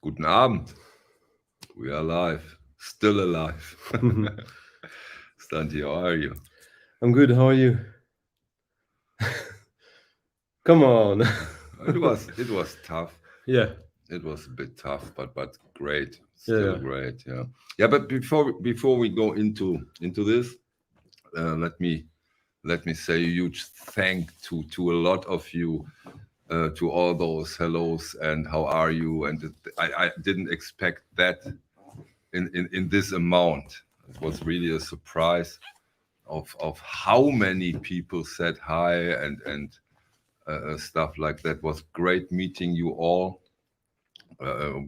Guten Abend. We are alive. Still alive. Stanti, how are you? I'm good. How are you? Come on. It was tough. Yeah, It was a bit tough, but great. yeah, Still yeah. great. Yeah. Yeah, but before we go into this, let me say a huge thank to a lot of you, to all those hellos and how are you, and I didn't expect that in this amount. It was really a surprise of how many people said hi and stuff like that. Was great meeting you all.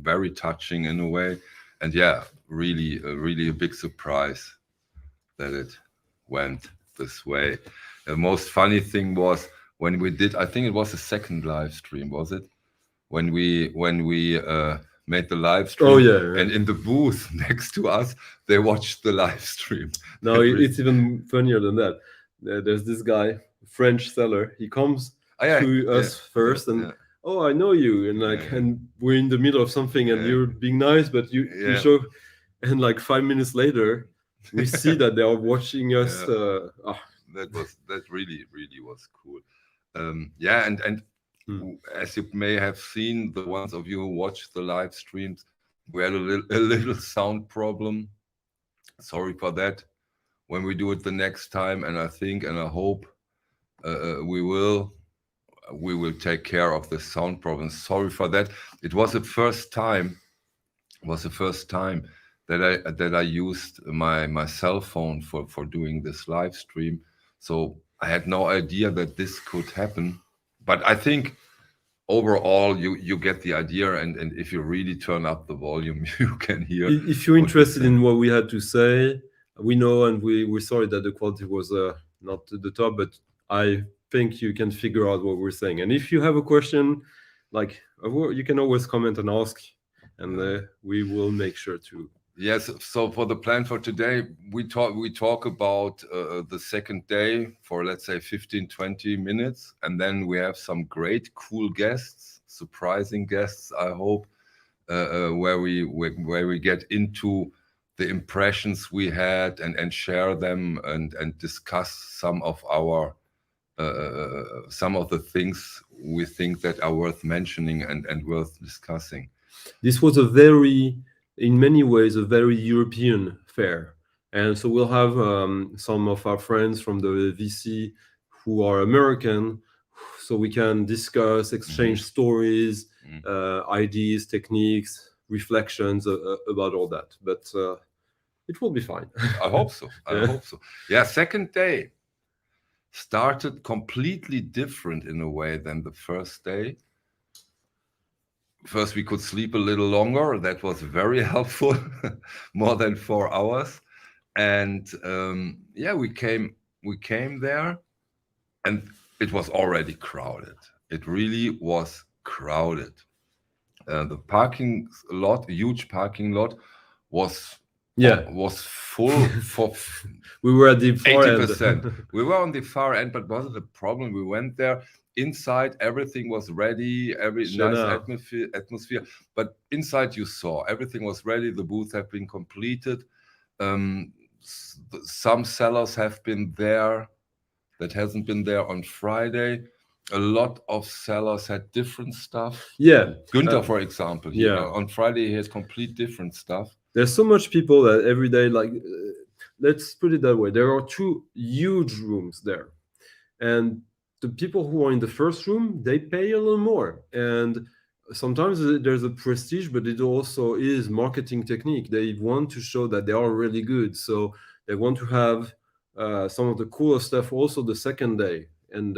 Very touching in a way, and yeah, really a big surprise that it went this way. The most funny thing was when we did. I think it was the second live stream. Was it when we made the live Oh stream, yeah, yeah. and in the booth next to us they watched the live stream. No, it's even funnier than that. There's this guy, French seller. He comes Oh, yeah, to yeah, us yeah, first, and yeah, oh, I know you, and yeah, like, and we're in the middle of something, and yeah, you're being nice, but you yeah, show, and like 5 minutes later, we see yeah. that they are watching us. Yeah, that really was cool. Yeah, and Hmm. as you may have seen, the ones of you who watched the live streams, we had a little sound problem. Sorry for that. When we do it the next time, and I think and I hope we will take care of the sound problem. Sorry for that. It was the first time. Was the first time that I used my cell phone for doing this live stream. So I had no idea that this could happen. But I think overall you get the idea, and if you really turn up the volume, you can hear If you're what we interested say. in what we had to say, we know, and we're sorry that the quality was not to the top, but I think you can figure out what we're saying. And if you have a question, like you can always comment and ask, and Yeah. we will make sure to. Yes, so for the plan for today, we talk about the second day for, let's say, 15-20 minutes, and then we have some great cool guests, surprising guests, I hope, where we get into the impressions we had, and share them, and discuss some of the things we think that are worth mentioning, and worth discussing. This was a very, in many ways, a very European fair. And so we'll have some of our friends from the VC who are American, so we can discuss, Hmm. exchange stories, ideas, techniques, reflections about all that. But it will be fine. I hope so. I Yeah. hope so. Yeah, second day started completely different in a way than the first day. First, we could sleep a little longer. That was very helpful, more than 4 hours. And yeah, we came there, and it was already crowded. It really was crowded. The parking lot, huge parking lot, was Yeah. was full for We were at the far end. 80%. We were on the far end, but wasn't a problem. We went there. Inside, everything was ready, every nice Shana. atmosphere. But inside, you saw everything was ready. The booth had been completed. Some sellers have been there that hasn't been there on Friday. A lot of sellers had different stuff. Yeah. Günther, for example, Yeah. on Friday he has complete different stuff. There's so much people that every day, like, let's put it that way. There are two huge rooms there, and the people who are in the first room, they pay a little more, and sometimes there's a prestige, but it also is marketing technique. They want to show that they are really good, so they want to have some of the cooler stuff also the second day, and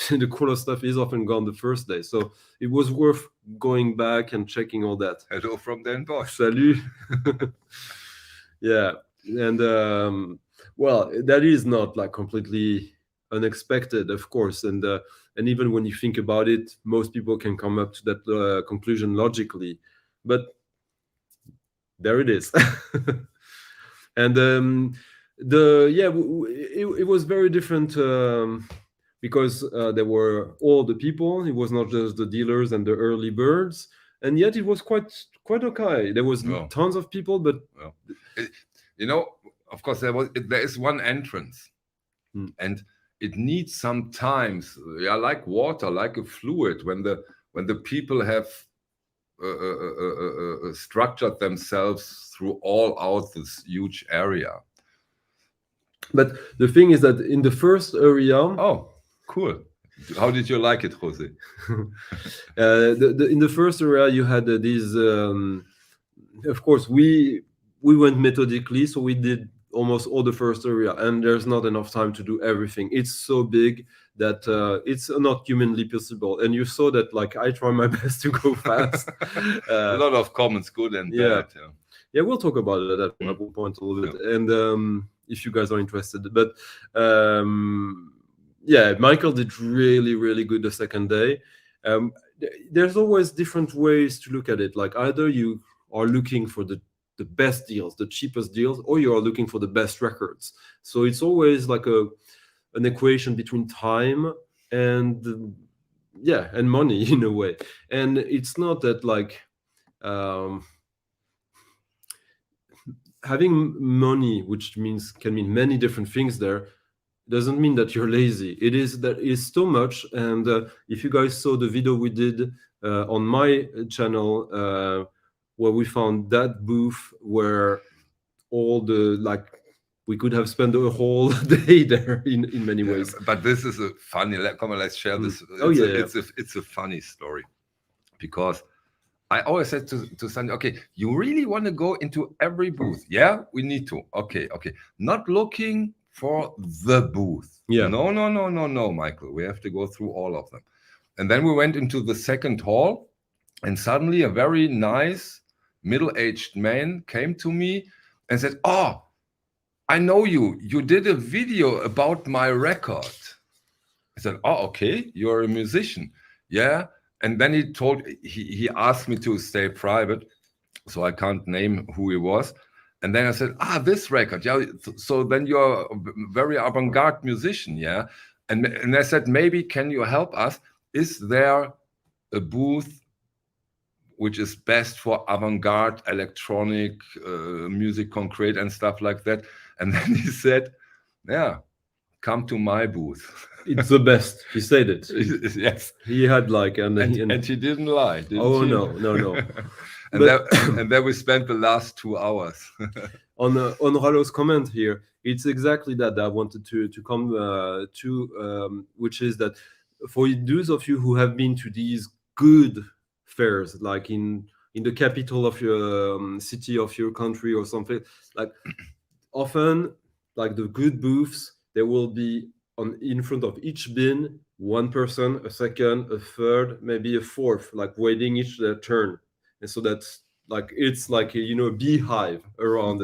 the cooler stuff is often gone the first day, so it was worth going back and checking all that. Hello from Den Bosch. Salut. Yeah, and well, that is not like completely unexpected, of course, and even when you think about it, most people can come up to that conclusion logically, but there it is. And the yeah, it was very different, because there were all the people. It was not just the dealers and the early birds. and yet it was quite okay. There was No. tons of people, but Well, of course, there is one entrance, Mm. and it needs sometimes, yeah, like water, like a fluid, when the people have structured themselves through all out this huge area. but the thing is that in the first area, Oh, cool! How did you like it, Jose? in the first area you had these. Of course, we went methodically, so we did almost all the first area, and there's not enough time to do everything. It's so big that it's not humanly possible. And you saw that, like, I try my best to go fast. A lot of comments, good and yeah. bad. Yeah. Yeah, we'll talk about it at one point a little bit, and if you guys are interested. But yeah, Michael did really good the second day. There's always different ways to look at it. Like, either you are looking for the best deals, the cheapest deals, or you are looking for the best records. So it's always like an equation between time and and money in a way. And it's not that, like, having money, which can mean many different things there, doesn't mean that you're lazy. It is that it's so much. And if you guys saw the video we did on my channel, where we found that booth where all the, like, we could have spent a whole day there in many ways. But this is a funny. Come on, let's share this. It's a funny story, because I always said to Sandy, okay, you really want to go into every booth? Yeah, we need to. Okay. Not looking for the booth. Yeah. No, Michael. We have to go through all of them. And then we went into the second hall, and suddenly a very nice middle-aged man came to me and said, "Oh, I know you. You did a video about my record." I said, "Oh, okay. You're a musician." Yeah. And then he asked me to stay private, so I can't name who he was. And then I said, this record. Yeah. So then you're a very avant-garde musician. Yeah. And I said, maybe can you help us? Is there a booth which is best for avant-garde electronic music, concrete and stuff like that? And then he said, yeah, come to my booth. It's the best. He said it. Yes. He had, like, and he didn't lie. Didn't he? No. And then we spent the last 2 hours. on Ralo's comment here, it's exactly that I wanted to come to, which is that for those of you who have been to these good fairs, like in the capital of your city of your country or something, like, often, like, the good booths, there will be in front of each bin one person, a second, a third, maybe a fourth, like, waiting each their turn. And so that's, like, it's like a beehive around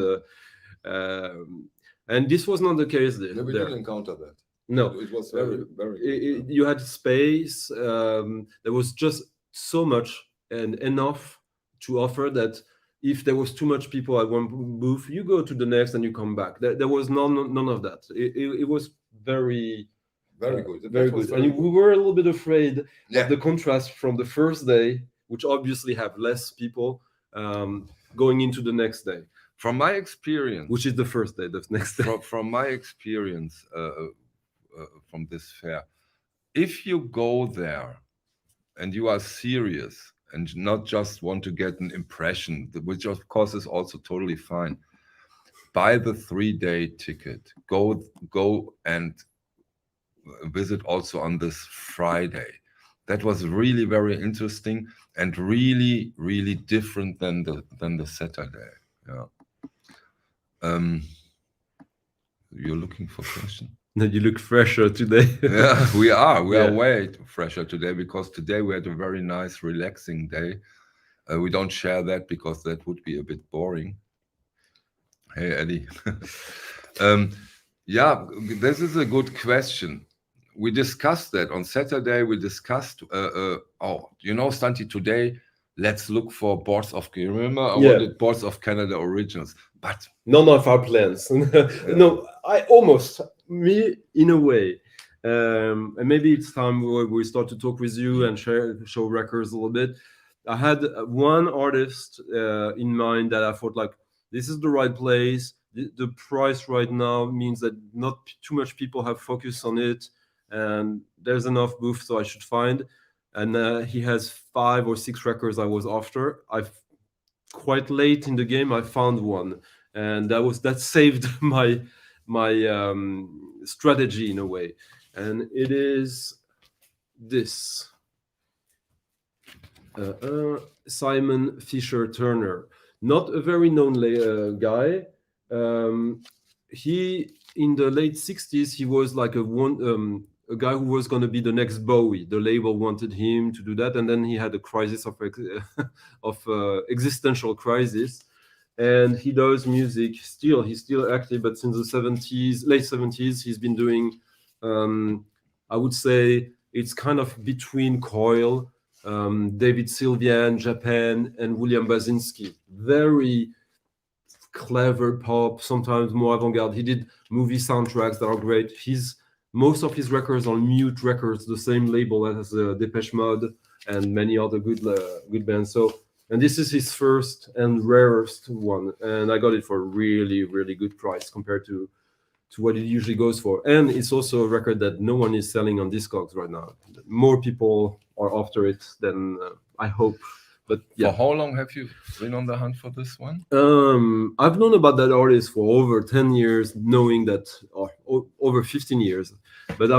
and this was not the case there. No, we didn't encounter that. No, it was very good. You had space. There was just so much and enough to offer that if there was too much people at one booth, you go to the next and you come back. There was none of that. It was very good. Very good. And we were a little bit afraid of the contrast from the first day, which obviously have less people, going into the next day. From my experience, which is the first day, the next day. From my experience from this fair, if you go there and you are serious and not just want to get an impression, which of course is also totally fine, buy the 3-day ticket. Go and visit also on this Friday. That was really very interesting and really different than the Saturday. Yeah. You're looking for question? No, you look fresher today. Yeah, we are way fresher today, because today we had a very nice, relaxing day. We don't share that because that would be a bit boring. Hey, Eddie. Yeah, this is a good question. We discussed that on Saturday. We discussed, Stanti, today, let's look for boards of, remember, I wanted boards of Canada originals, but none of our plans. No, me in a way. And maybe it's time we start to talk with you and show records a little bit. I had one artist in mind that I thought like this is the right place. The price right now means that not too much people have focus on it, and there's enough booth, so I should find. And he has 5 or 6 records I was after. I've quite late in the game I found one, and that saved my strategy in a way, and it is this. Simon Fisher Turner, not a very known guy. He in the late 60s he was like a guy who was going to be the next Bowie. The label wanted him to do that, and then he had a crisis of existential crisis. And he does music still. He's still active, but since the 70s, late 70s, he's been doing. I would say it's kind of between Coil, David Sylvian, Japan, and William Basinski. Very clever pop, sometimes more avant-garde. He did movie soundtracks that are great. Most of his records are Mute Records, the same label as Depeche Mode and many other good bands. So, and this is his first and rarest one, and I got it for a really, really good price compared to what it usually goes for. And it's also a record that no one is selling on Discogs right now. More people are after it than I hope. But yeah. For how long have you been on the hunt for this one? I've known about that artist for over 10 years, knowing that, or over 15 years. But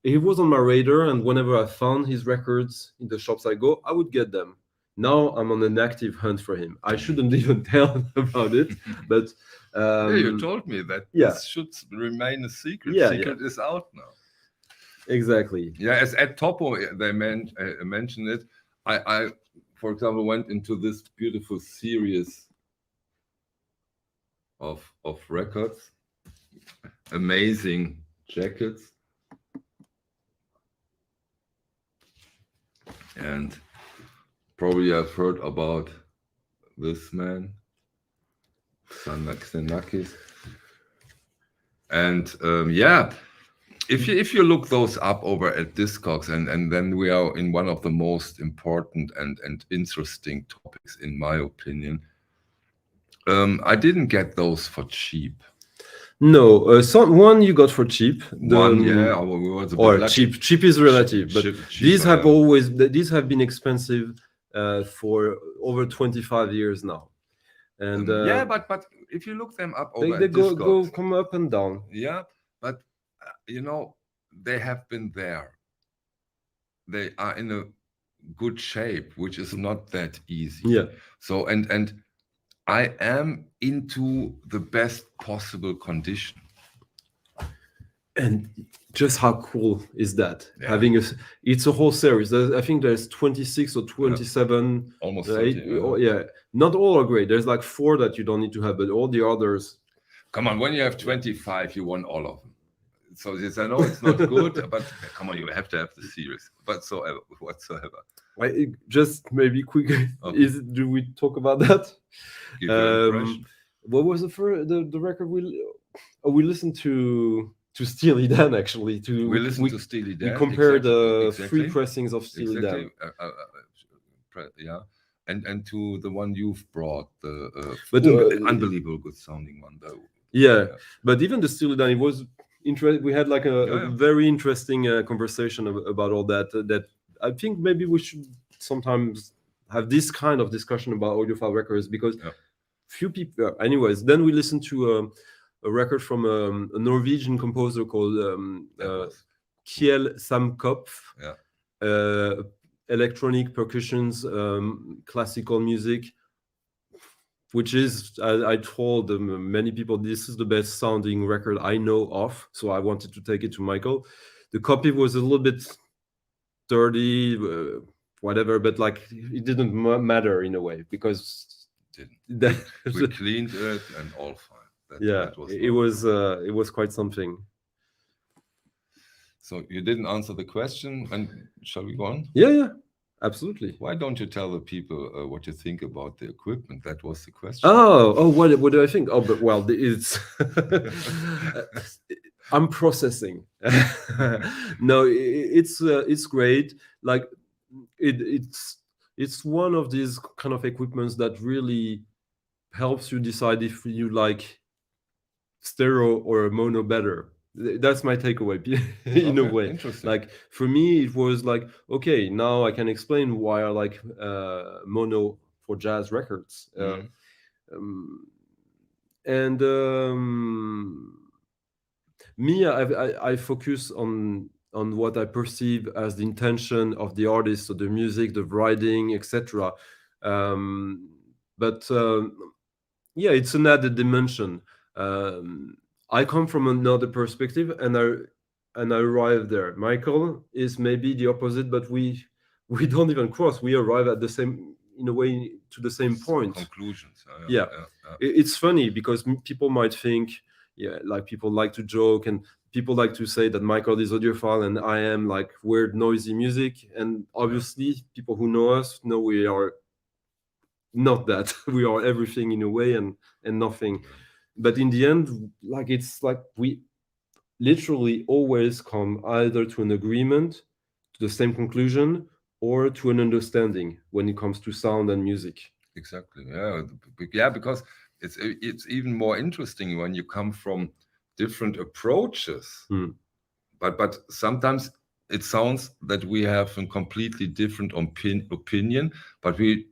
he was on my radar, and whenever I found his records in the shops I go, I would get them. Now I'm on an active hunt for him. I shouldn't even tell about it, but you told me that this should remain a secret. Secret is out now. Exactly. Yeah, as at Topo they mentioned it. I, for example, went into this beautiful series of records, amazing jackets, and probably I've heard about this man, Xenakis. And if you look those up over at Discogs, and then we are in one of the most important and interesting topics, in my opinion. I didn't get those for cheap. No, one you got for cheap. Cheap. Cheap is relative, but these have been expensive for over 25 years now. And but if you look them up over they come up and down. Yeah, but they have been there. They are in a good shape, which is not that easy. Yeah. So and I am into the best possible condition. And just how cool is that? Having it's a whole series. I think there's 26 or 27. Almost 30, yeah. Not all are great. There's like 4 that you don't need to have, but all the others. Come on, when you have 25, you want all of them. So yes, I know it's not good, but come on, you have to have the series. Whatsoever. Just maybe quick. Okay. Do we talk about that? What was the record we listened to Steely Dan actually? We listened to Steely Dan. We compared the 3 pressings of Steely Dan. Yeah. And to the one you've brought, unbelievable good sounding one though. Yeah, but even the Steely Dan, it was interesting. We had like a very interesting conversation about all that. That I think maybe we should sometimes have this kind of discussion about audiophile records, because few people. Anyways, then we listened to a record from a Norwegian composer called Kjell Samkopf. Yeah. Electronic percussions, classical music, which is, I told many people, this is the best sounding record I know of. So I wanted to take it to Michael. The copy was a little bit dirty, whatever, but like it didn't matter in a way, because we cleaned it and all fine. It was quite something. So you didn't answer the question, and shall we go on? Yeah, absolutely. Why don't you tell the people what you think about the equipment? That was the question. Oh, what do I think? Oh, but well, it's I'm processing. No, it's great. Like it's it's one of these kind of equipments that really helps you decide if you like stereo or mono better. That's my takeaway in a Okay, way. interesting. Like for me, it was like, okay, now I can explain why I like mono for jazz records. Mhm. Um, and Me, I focus on what I perceive as the intention of the artist, so the music, the writing, etc. Um, but Yeah, it's an added dimension. Um, I come from another perspective, and I arrive there. Michael is maybe the opposite, but we don't even cross. We arrive at the same, in a way, to the same point. Conclusions. Yeah, Yeah, yeah, yeah. it's funny because people might think, yeah, like people like to joke and people like to say that Michael is audiophile and I am like weird noisy music, and obviously people who know us know we are not that. We are everything in a way, and nothing. But in the end, like it's like we literally always come either to an agreement, to the same conclusion, or to an understanding when it comes to sound and music. Exactly. Yeah. Yeah, because it's even more interesting when you come from different approaches. Hmm. But sometimes it sounds that we have a completely different opinion, but we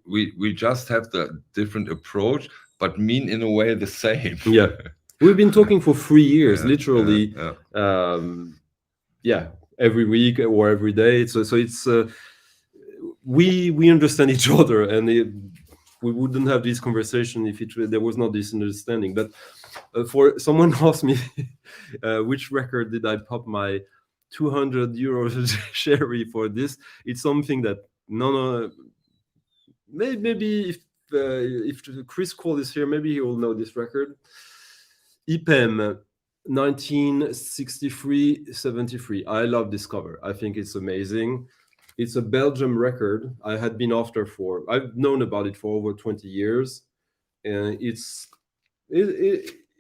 just have the different approach, but mean in a way the same. Yeah, we've been talking for 3 years, Yeah, yeah, literally. yeah. Yeah, every week or every day. So it's we understand each other, and we wouldn't have this conversation if there was not this understanding. But for someone asked me which record did I pop my 200 euros sherry for this. It's something that no, maybe if Chris Cole is here, maybe he will know this record. IPEM 1963-73. I love this cover. I think it's amazing. It's a Belgium record. I had been after for. I've known about it for over 20 years, and it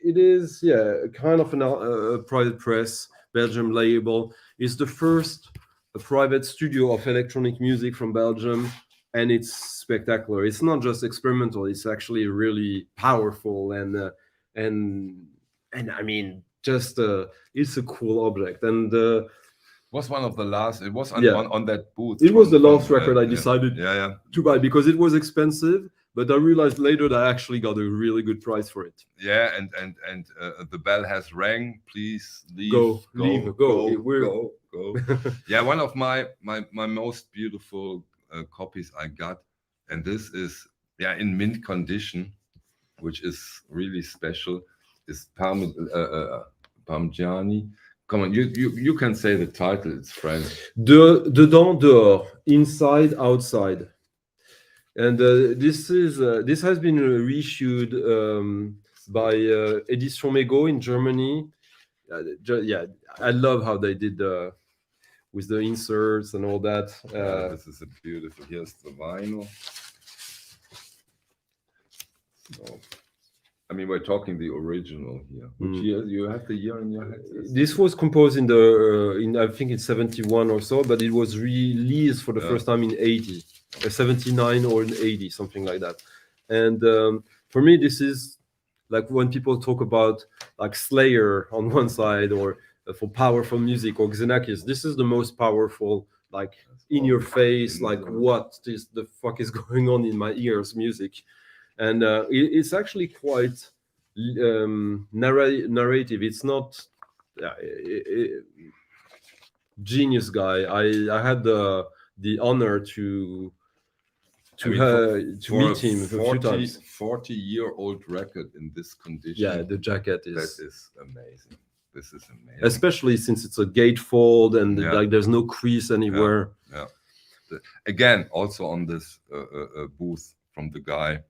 is, yeah, kind of a private press Belgium label. It's the first private studio of electronic music from Belgium, and it's spectacular. It's not just experimental; it's actually really powerful, and I mean, just it's a cool object. And Was one of the last. It was Yeah, on that booth. it was the last from record I yeah, decided yeah. to buy because it was expensive. But I realized later that I actually got a really good price for it. Yeah, and the bell has rang. Please leave. Go. Go. We're Go. Yeah, one of my most beautiful copies I got, and this is, yeah, in mint condition, which is really special, is Parmigiani. Come on, you can say the title. It's French. Dedans dehors, inside outside, and this has been reissued by Edition Mego in Germany. Yeah, I love how they did with the inserts and all that. This is a beautiful. Here's the vinyl. So, I mean, we're talking the original here. Which year? You have the year in your head? This was composed in I think it's 71 or so, but it was released for the first time in 80, 79 or in 80, something like that. And for me, this is like when people talk about like Slayer on one side, or for powerful music, or Xenakis. This is the most powerful, like in your face, like what is the fuck is going on in my ears music. And it's actually quite narrative. It's not genius guy. I had the honor to meet him a few times. 40-year-old record in this condition. Yeah, the jacket That is is amazing. This is amazing, especially since it's a gatefold and like there's no crease anywhere. Yeah. Again, also on this booth from the guy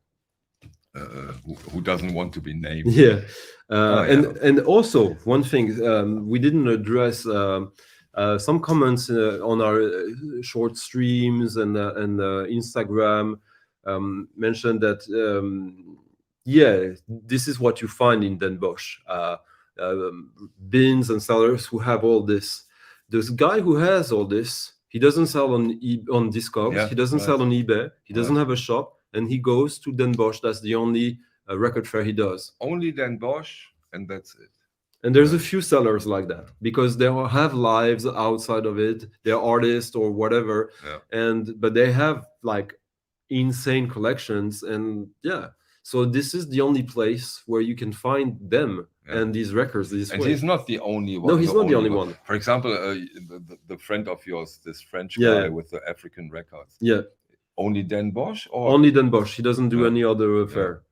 who doesn't want to be named. Yeah, and also one thing we didn't address. Some comments on our short streams and Instagram mentioned that yeah, this is what you find in Den Bosch. Bins and sellers who have all this. This guy who has all this He doesn't sell on on Discogs. Yeah, He doesn't right. sell on eBay. He doesn't Right. have a shop, and he goes to Den Bosch. That's the only record fair he does. Only then Bosch, and that's it. And there's a Right. few sellers like that because they all have lives outside of it. They're artists or whatever, Yeah. but they have like insane collections, and yeah. So this is the only place where you can find them Yeah. and these records this And way. he's not the only one. No, he's not the only one. For example, the friend of yours, this French Yeah, guy yeah. with the African records, Yeah, only Dan Bosch, or only Den Bosch. He doesn't do Yeah. any other affair.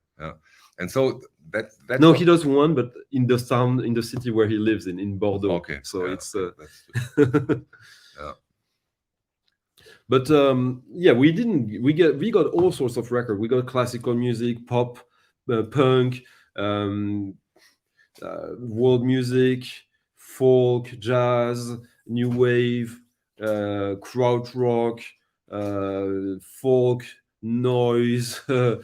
and so that's No, what- he does one, but in the town, in the city where he lives in Bordeaux. Okay, So yeah, it's. okay, that's good. Yeah. But yeah, we didn't. We got all sorts of record. We got classical music, pop, punk, world music, folk, jazz, new wave, krautrock, folk, noise. A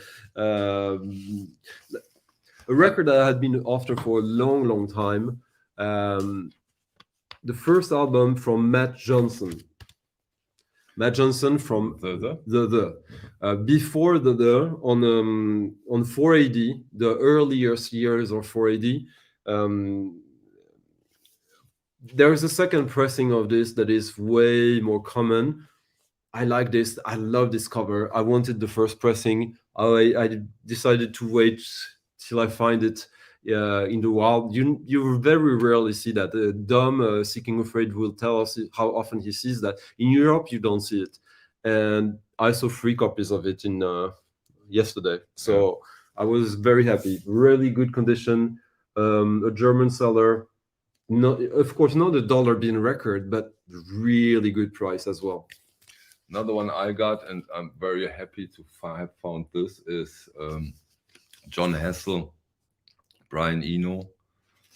record that I had been after for a long, long time. The first album from Matt Johnson. Matt Johnson from before on 4AD, the earliest years of 4AD. There's a second pressing of this that is way more common. I like this. I love this cover. I wanted the first pressing. I decided to wait till I find it in the wild. You very rarely see that. Dom, Seeking Afraid, will tell us how often he sees that. In Europe, you don't see it. And I saw 3 copies of it in yesterday. So I was very happy. Really good condition. A German seller. Not, of course, not a dollar bin record, but really good price as well. Another one I got, and I'm very happy to have found this, is John Hassel, Brian Eno,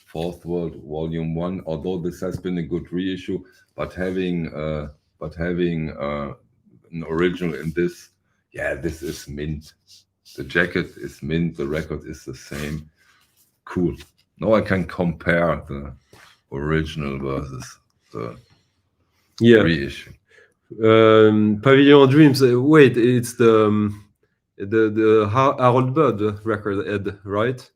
Fourth World Volume 1. Although this has been a good reissue, but having an original in this, this is mint. The jacket is mint. The record is the same. Cool. Now I can compare the original versus the reissue. Pavilion Dreams. Wait, it's the Harold Budd record, Ed, right?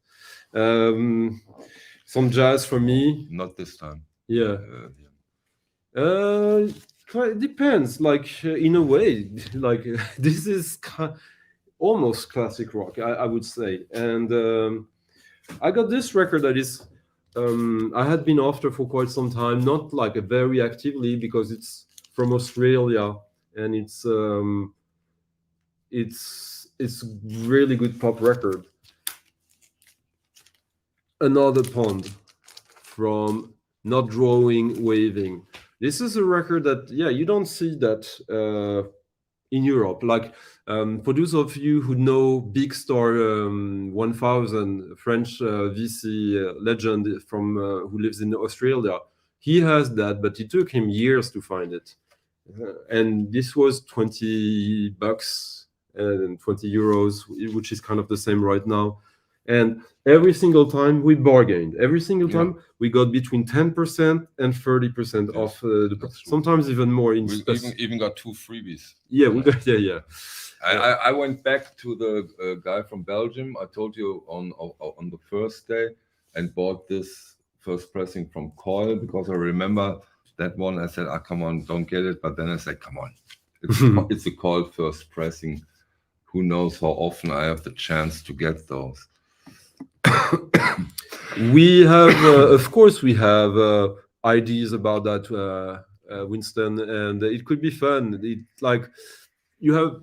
Some jazz for me. Not this time. Yeah. It depends. Like in a way, like this is almost classic rock, I would say. And I got this record that is. I had been after for quite some time, not like very actively, because it's from Australia, and it's really good pop record. Another Pond from Not Drawing Waving. This is a record that you don't see that in Europe. Like for those of you who know Big Star 1000, French VC legend from who lives in Australia, he has that, but it took him years to find it. And this was $20 and 20 euros, which is kind of the same right now. And every single time we bargained. Every single time we got between 10% and 30% off. Sometimes even more. We even got 2 freebies. Yeah, we got I went back to the guy from Belgium. I told you on the first day, and bought this first pressing from Coil, because I remember that one. I said, come on, don't get it. But then I said, come on, it's a Coil first pressing. Who knows how often I have the chance to get those. We have, of course, we have ideas about that, Winston, and it could be fun. You have,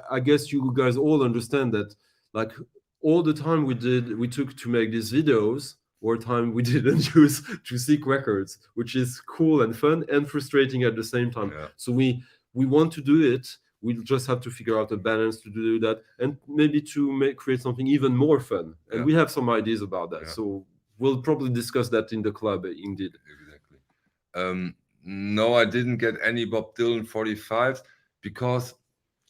I guess you guys all understand that, like, all the time we took to make these videos, or time we didn't use to seek records, which is cool and fun and frustrating at the same time. So we want to do it. We just have to figure out a balance to do that, and maybe to create something even more fun. And we have some ideas about that. So we'll probably discuss that in the club, indeed. Exactly. No, I didn't get any Bob Dylan 45s, because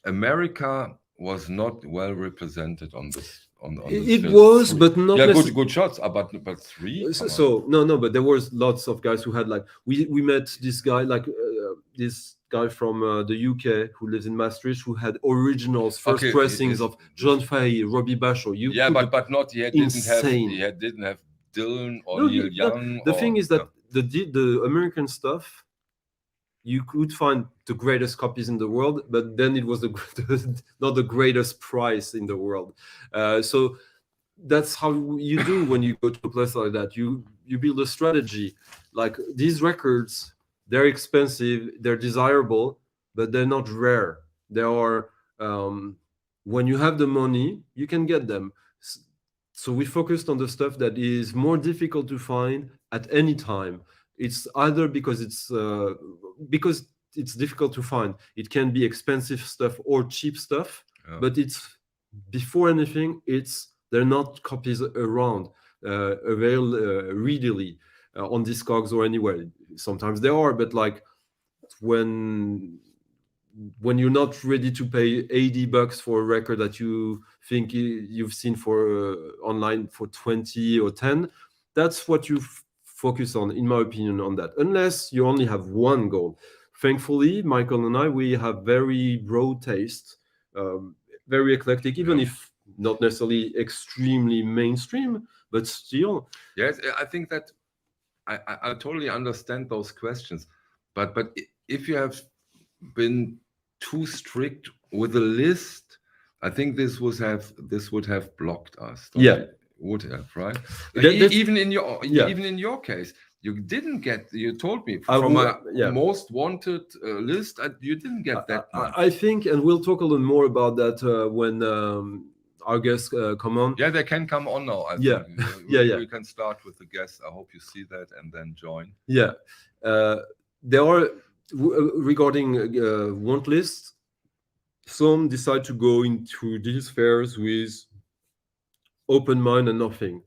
America was not well represented on this. It was, but not good shots, but 3. So no, but there was lots of guys who had, like, we met this guy, like this guy from the UK who lives in Maastricht who had originals, first Okay, pressings of John Fahey, Robbie Basho. You yeah, could but not he insane. didn't have Dylan or No, Neil Young the or thing is that the American stuff, you could find the greatest copies in the world, but then it was not the greatest price in the world. So that's how you do when you go to a place like that. You build a strategy. Like these records, they're expensive, they're desirable, but they're not rare. They are when you have the money, you can get them. So we focused on the stuff that is more difficult to find at any time. It's either because it's difficult to find. It can be expensive stuff or cheap stuff, but it's before anything, they're not copies around available readily on Discogs or anywhere. Sometimes they are, but like when you're not ready to pay $80 for a record that you think you've seen for online for 20 or 10, that's what you focus on, in my opinion, on that, unless you only have one goal. Thankfully, Michael and I, we have very broad taste, very eclectic, even if not necessarily extremely mainstream, but still. Yes, I think that I totally understand those questions, but if you have been too strict with a list, I think this would have blocked us. Would have, right? Even in your case, you didn't get. You told me from a most wanted list, you didn't get that much. I think, and we'll talk a little more about that when our guests come on. Yeah, they can come on now. I think. We can start with the guests. I hope you see that and then join. Yeah, there are regarding want lists. Some decide to go into these fairs with open mind and nothing.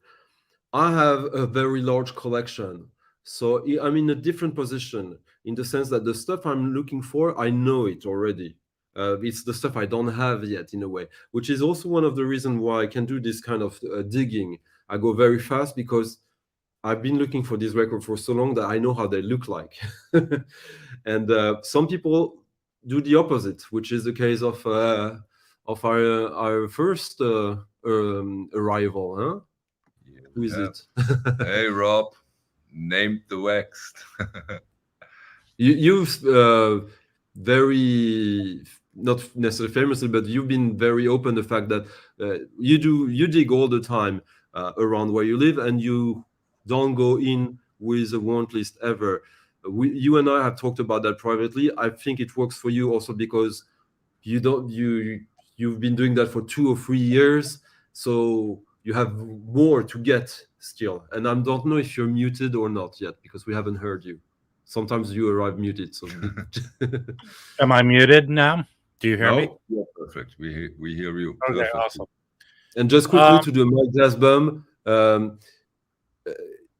I have a very large collection, so I'm in a different position in the sense that the stuff I'm looking for, I know it already. It's the stuff I don't have yet, in a way, which is also one of the reasons why I can do this kind of digging. I go very fast because I've been looking for this record for so long that I know how they look like. And some people do the opposite, which is the case of our first arrival, huh? Who is it? Hey, Rob, named the waxed. You've very, not necessarily famously, but you've been very open the fact that you dig all the time around where you live, and you don't go in with a want list ever. You and I have talked about that privately. I think it works for you also because you've been doing that for 2 or 3 years, so you have more to get still. And I don't know if you're muted or not yet because we haven't heard you. Sometimes you arrive muted. So am I muted now? Do you hear me? Yeah, perfect. We hear you. Okay, perfect. awesome. And just quickly to do a My Glass Bum,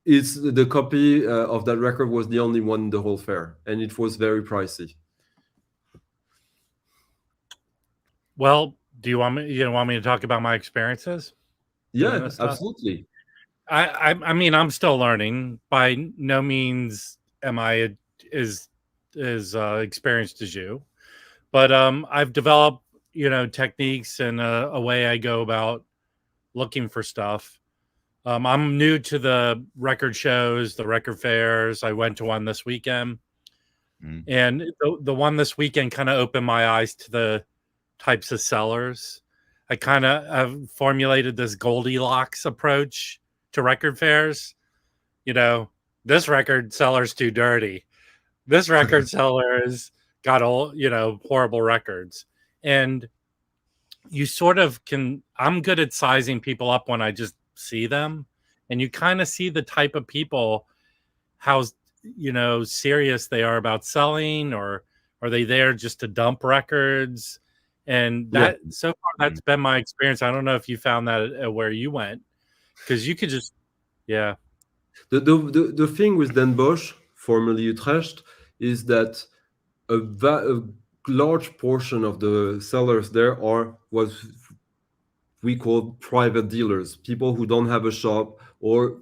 it's the copy of that record was the only one in the whole fair, and it was very pricey. Well, do you want me? You want me to talk about my experiences? Yeah, absolutely. I mean, I'm still learning. By no means am I as experienced as you, but I've developed techniques and a way I go about looking for stuff. I'm new to the record shows, the record fairs. I went to one this weekend, and the one this weekend kind of opened my eyes to the types of sellers. I kind of have formulated this Goldilocks approach to record fairs. This record seller's too dirty. This record seller's got all, horrible records. And you sort of can, I'm good at sizing people up when I just see them. And you kind of see the type of people, how, serious they are about selling, or are they there just to dump records? And that so far, that's been my experience. I don't know if you found that at where you went, because you could just, The thing with Den Bosch, formerly Utrecht, is that a large portion of the sellers there are what we call private dealers, people who don't have a shop, or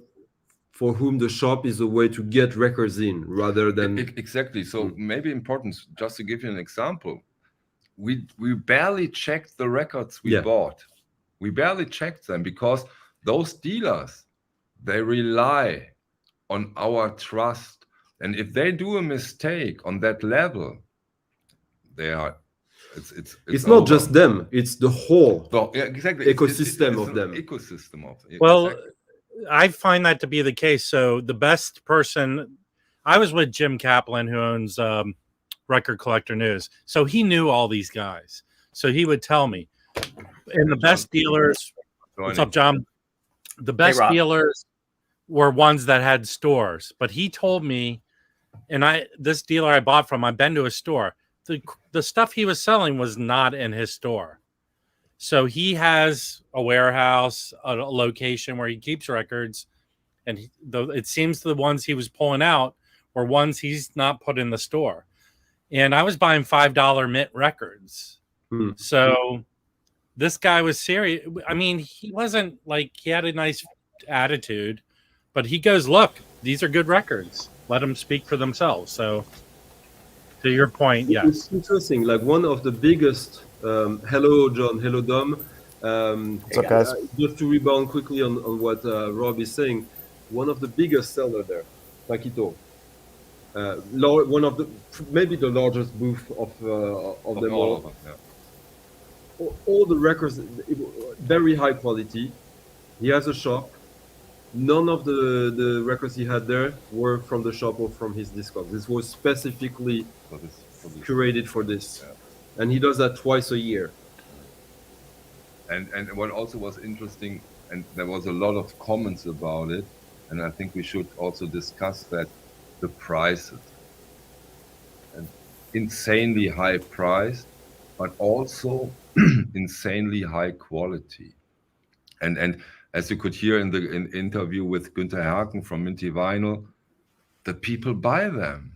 for whom the shop is a way to get records in rather than Exactly. So maybe important, just to give you an example, we barely checked the records we Yeah. bought. We barely checked them because those dealers, they rely on our trust. And if they do a mistake on that level, they are it's not over. just them, it's the whole Well, yeah, exactly. ecosystem It's of an them. ecosystem of Well, exactly. I find that to be the case. So the best person, I was with Jim Kaplan, who owns Record Collector News. So he knew all these guys. So he would tell me, and the best dealers. What's up, John? The best dealers were ones that had stores. But he told me, and this dealer I bought from, I've been to a store. The stuff he was selling was not in his store. So he has a warehouse, a location where he keeps records, and it seems the ones he was pulling out were ones he's not put in the store. And I was buying $5 mint records. So this guy was serious. I mean, he wasn't like, he had a nice attitude, but he goes, look, these are good records. Let them speak for themselves. So to your point, yes. It's interesting. Like one of the biggest, hello, John, hello, Dom. What's up, guys? Just to rebound quickly on what Rob is saying, one of the biggest seller there, Paquito. One of the, maybe the largest booth of them all. Of them, yeah. All the records, very high quality. He has a shop. None of the records he had there were from the shop or from his Discogs. This was specifically For this. curated for this. Yeah. And he does that twice a year. And what also was interesting, and there was a lot of comments about it, and I think we should also discuss that, the prices. And insanely high price, but also insanely high quality. And as you could hear in the interview with Günther Haken from Minty Vinyl, the people buy them.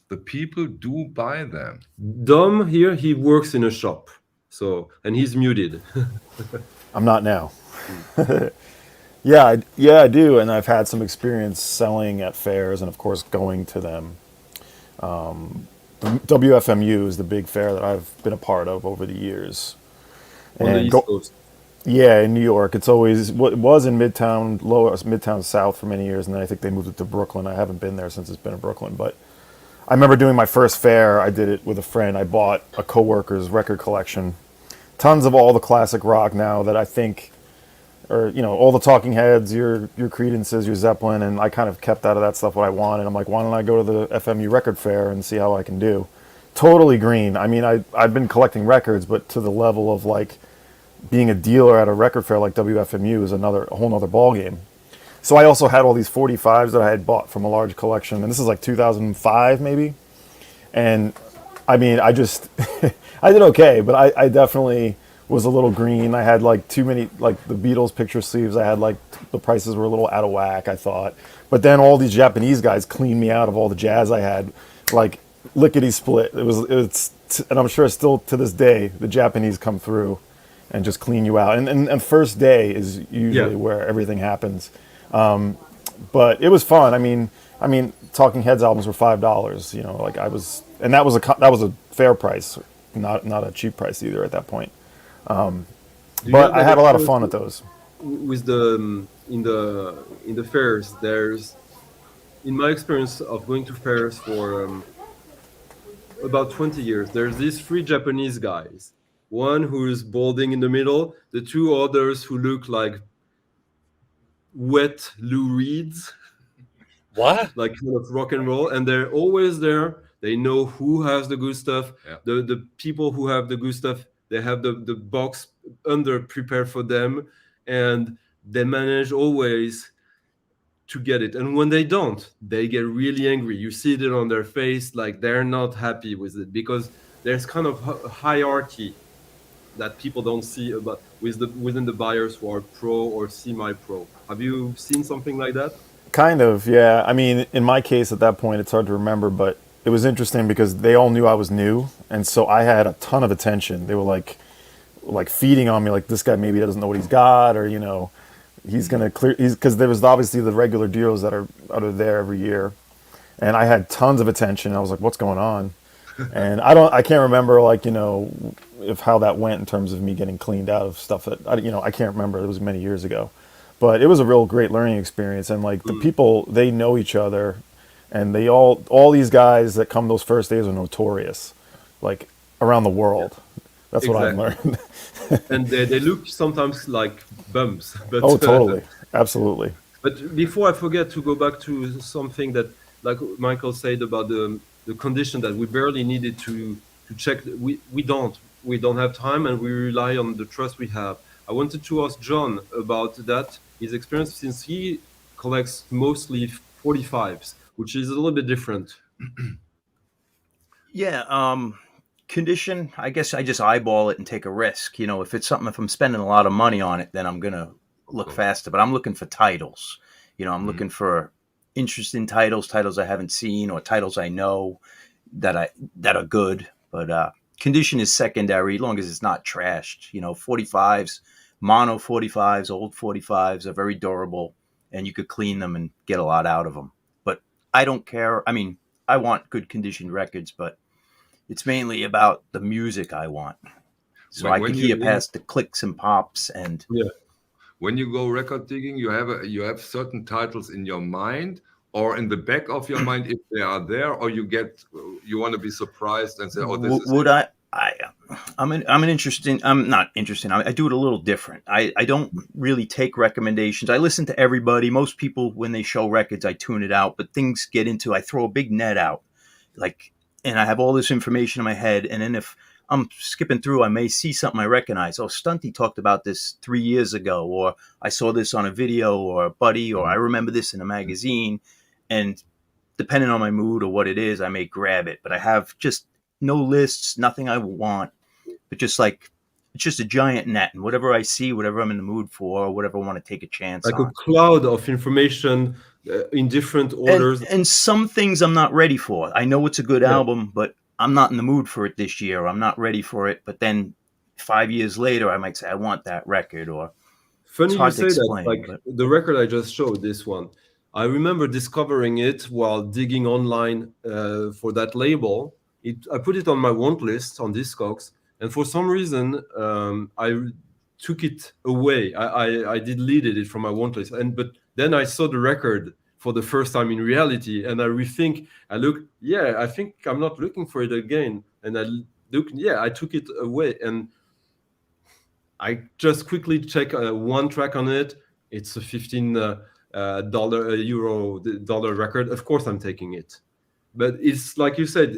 The people do buy them. Dom here, he works in a shop. So, and he's muted. I'm not now. Yeah, I do, and I've had some experience selling at fairs, and of course going to them. The WFMU is the big fair that I've been a part of over the years. On the East Coast. Yeah, in New York. It's always, it was in Midtown South for many years, and then I think they moved it to Brooklyn. I haven't been there since it's been in Brooklyn, but I remember doing my first fair. I did it with a friend. I bought a coworker's record collection, tons of all the classic rock now that I think, or all the Talking Heads, your Credences, your Zeppelin, and I kind of kept out of that stuff what I wanted. I'm like, why don't I go to the FMU record fair and see how I can do? Totally green. I mean, I've been collecting records, but to the level of like being a dealer at a record fair like WFMU is a whole nother ball game. So I also had all these 45s that I had bought from a large collection, and this is like 2005 maybe. And I mean, I just I did okay, but I definitely was a little green. I had like too many, like the Beatles picture sleeves. I had like the prices were a little out of whack, I thought. But then all these Japanese guys cleaned me out of all the jazz I had, like lickety split. It's and I'm sure still to this day the Japanese come through and just clean you out. And first day is usually where everything happens. But it was fun. I mean, Talking Heads albums were $5. Like and that was a fair price, not a cheap price either at that point. But I had a lot of fun at those. With in the fairs, there's, in my experience of going to fairs for about 20 years, there's these three Japanese guys. One who's balding in the middle, the two others who look like wet Lou Reeds. What? Like kind of rock and roll, and they're always there. They know who has the good stuff. Yeah. The people who have the good stuff, they have the box under prepared for them, and they manage always to get it. And when they don't, they get really angry. You see it on their face, like they're not happy with it, because there's kind of a hierarchy that people don't see about within the buyers who are pro or semi-pro. Have you seen something like that? Kind of, yeah. I mean, in my case at that point, it's hard to remember, but it was interesting because they all knew I was new, and so I had a ton of attention. They were like feeding on me, like this guy maybe doesn't know what he's got, or he's going to clear. He's because there was obviously the regular dealers that are there every year, and I had tons of attention. I was like, "What's going on?" And I can't remember like if how that went in terms of me getting cleaned out of stuff that I can't remember. It was many years ago, but it was a real great learning experience. And like the people, they know each other, and they all these guys that come those first days are notorious, like around the world. That's what I've learned. And they look sometimes like bums. But, Oh, totally, absolutely. But before I forget to go back to something that, like Michael said about the condition that we barely needed to check. We don't have time, and we rely on the trust we have. I wanted to ask John about that, his experience, since he collects mostly 45s, which is a little bit different. Yeah, condition, I guess I just eyeball it and take a risk. If I'm spending a lot of money on it, then I'm gonna look faster. But I'm looking for titles. I'm looking for interesting titles I haven't seen, or titles I know that are good. But condition is secondary, as long as it's not trashed. 45s, mono 45s, old 45s are very durable, and you could clean them and get a lot out of them. But I don't care. I mean, I want good conditioned records, but it's mainly about the music I want. So I can hear past the clicks and pops. And when you go record digging, you have certain titles in your mind or in the back of your mind if they are there, or you want to be surprised and say, "Oh, this is." I'm not interested. I do it a little different. I don't really take recommendations. I listen to everybody. Most people, when they show records, I tune it out. But things get into, I throw a big net out, and I have all this information in my head. And then if I'm skipping through, I may see something I recognize. Oh, Stunty talked about this 3 years ago, or I saw this on a video or a buddy, or I remember this in a magazine. And depending on my mood or what it is, I may grab it. But I have just no lists, nothing I want, but it's just a giant net. And whatever I see, whatever I'm in the mood for, or whatever I want to take a chance like on. a cloud of information in different orders. And some things I'm not ready for. I know it's a good album, but I'm not in the mood for it this year. I'm not ready for it. But then 5 years later, I might say, I want that record. Or funny you say that, the record I just showed, this one, I remember discovering it while digging online for that label. I put it on my want list on Discogs, and for some reason, I took it away. I deleted it from my want list, but then I saw the record for the first time in reality, and I think I'm not looking for it again, and I took it away, and I just quickly check one track on it. It's a $15 dollar record. Of course, I'm taking it, but it's like you said,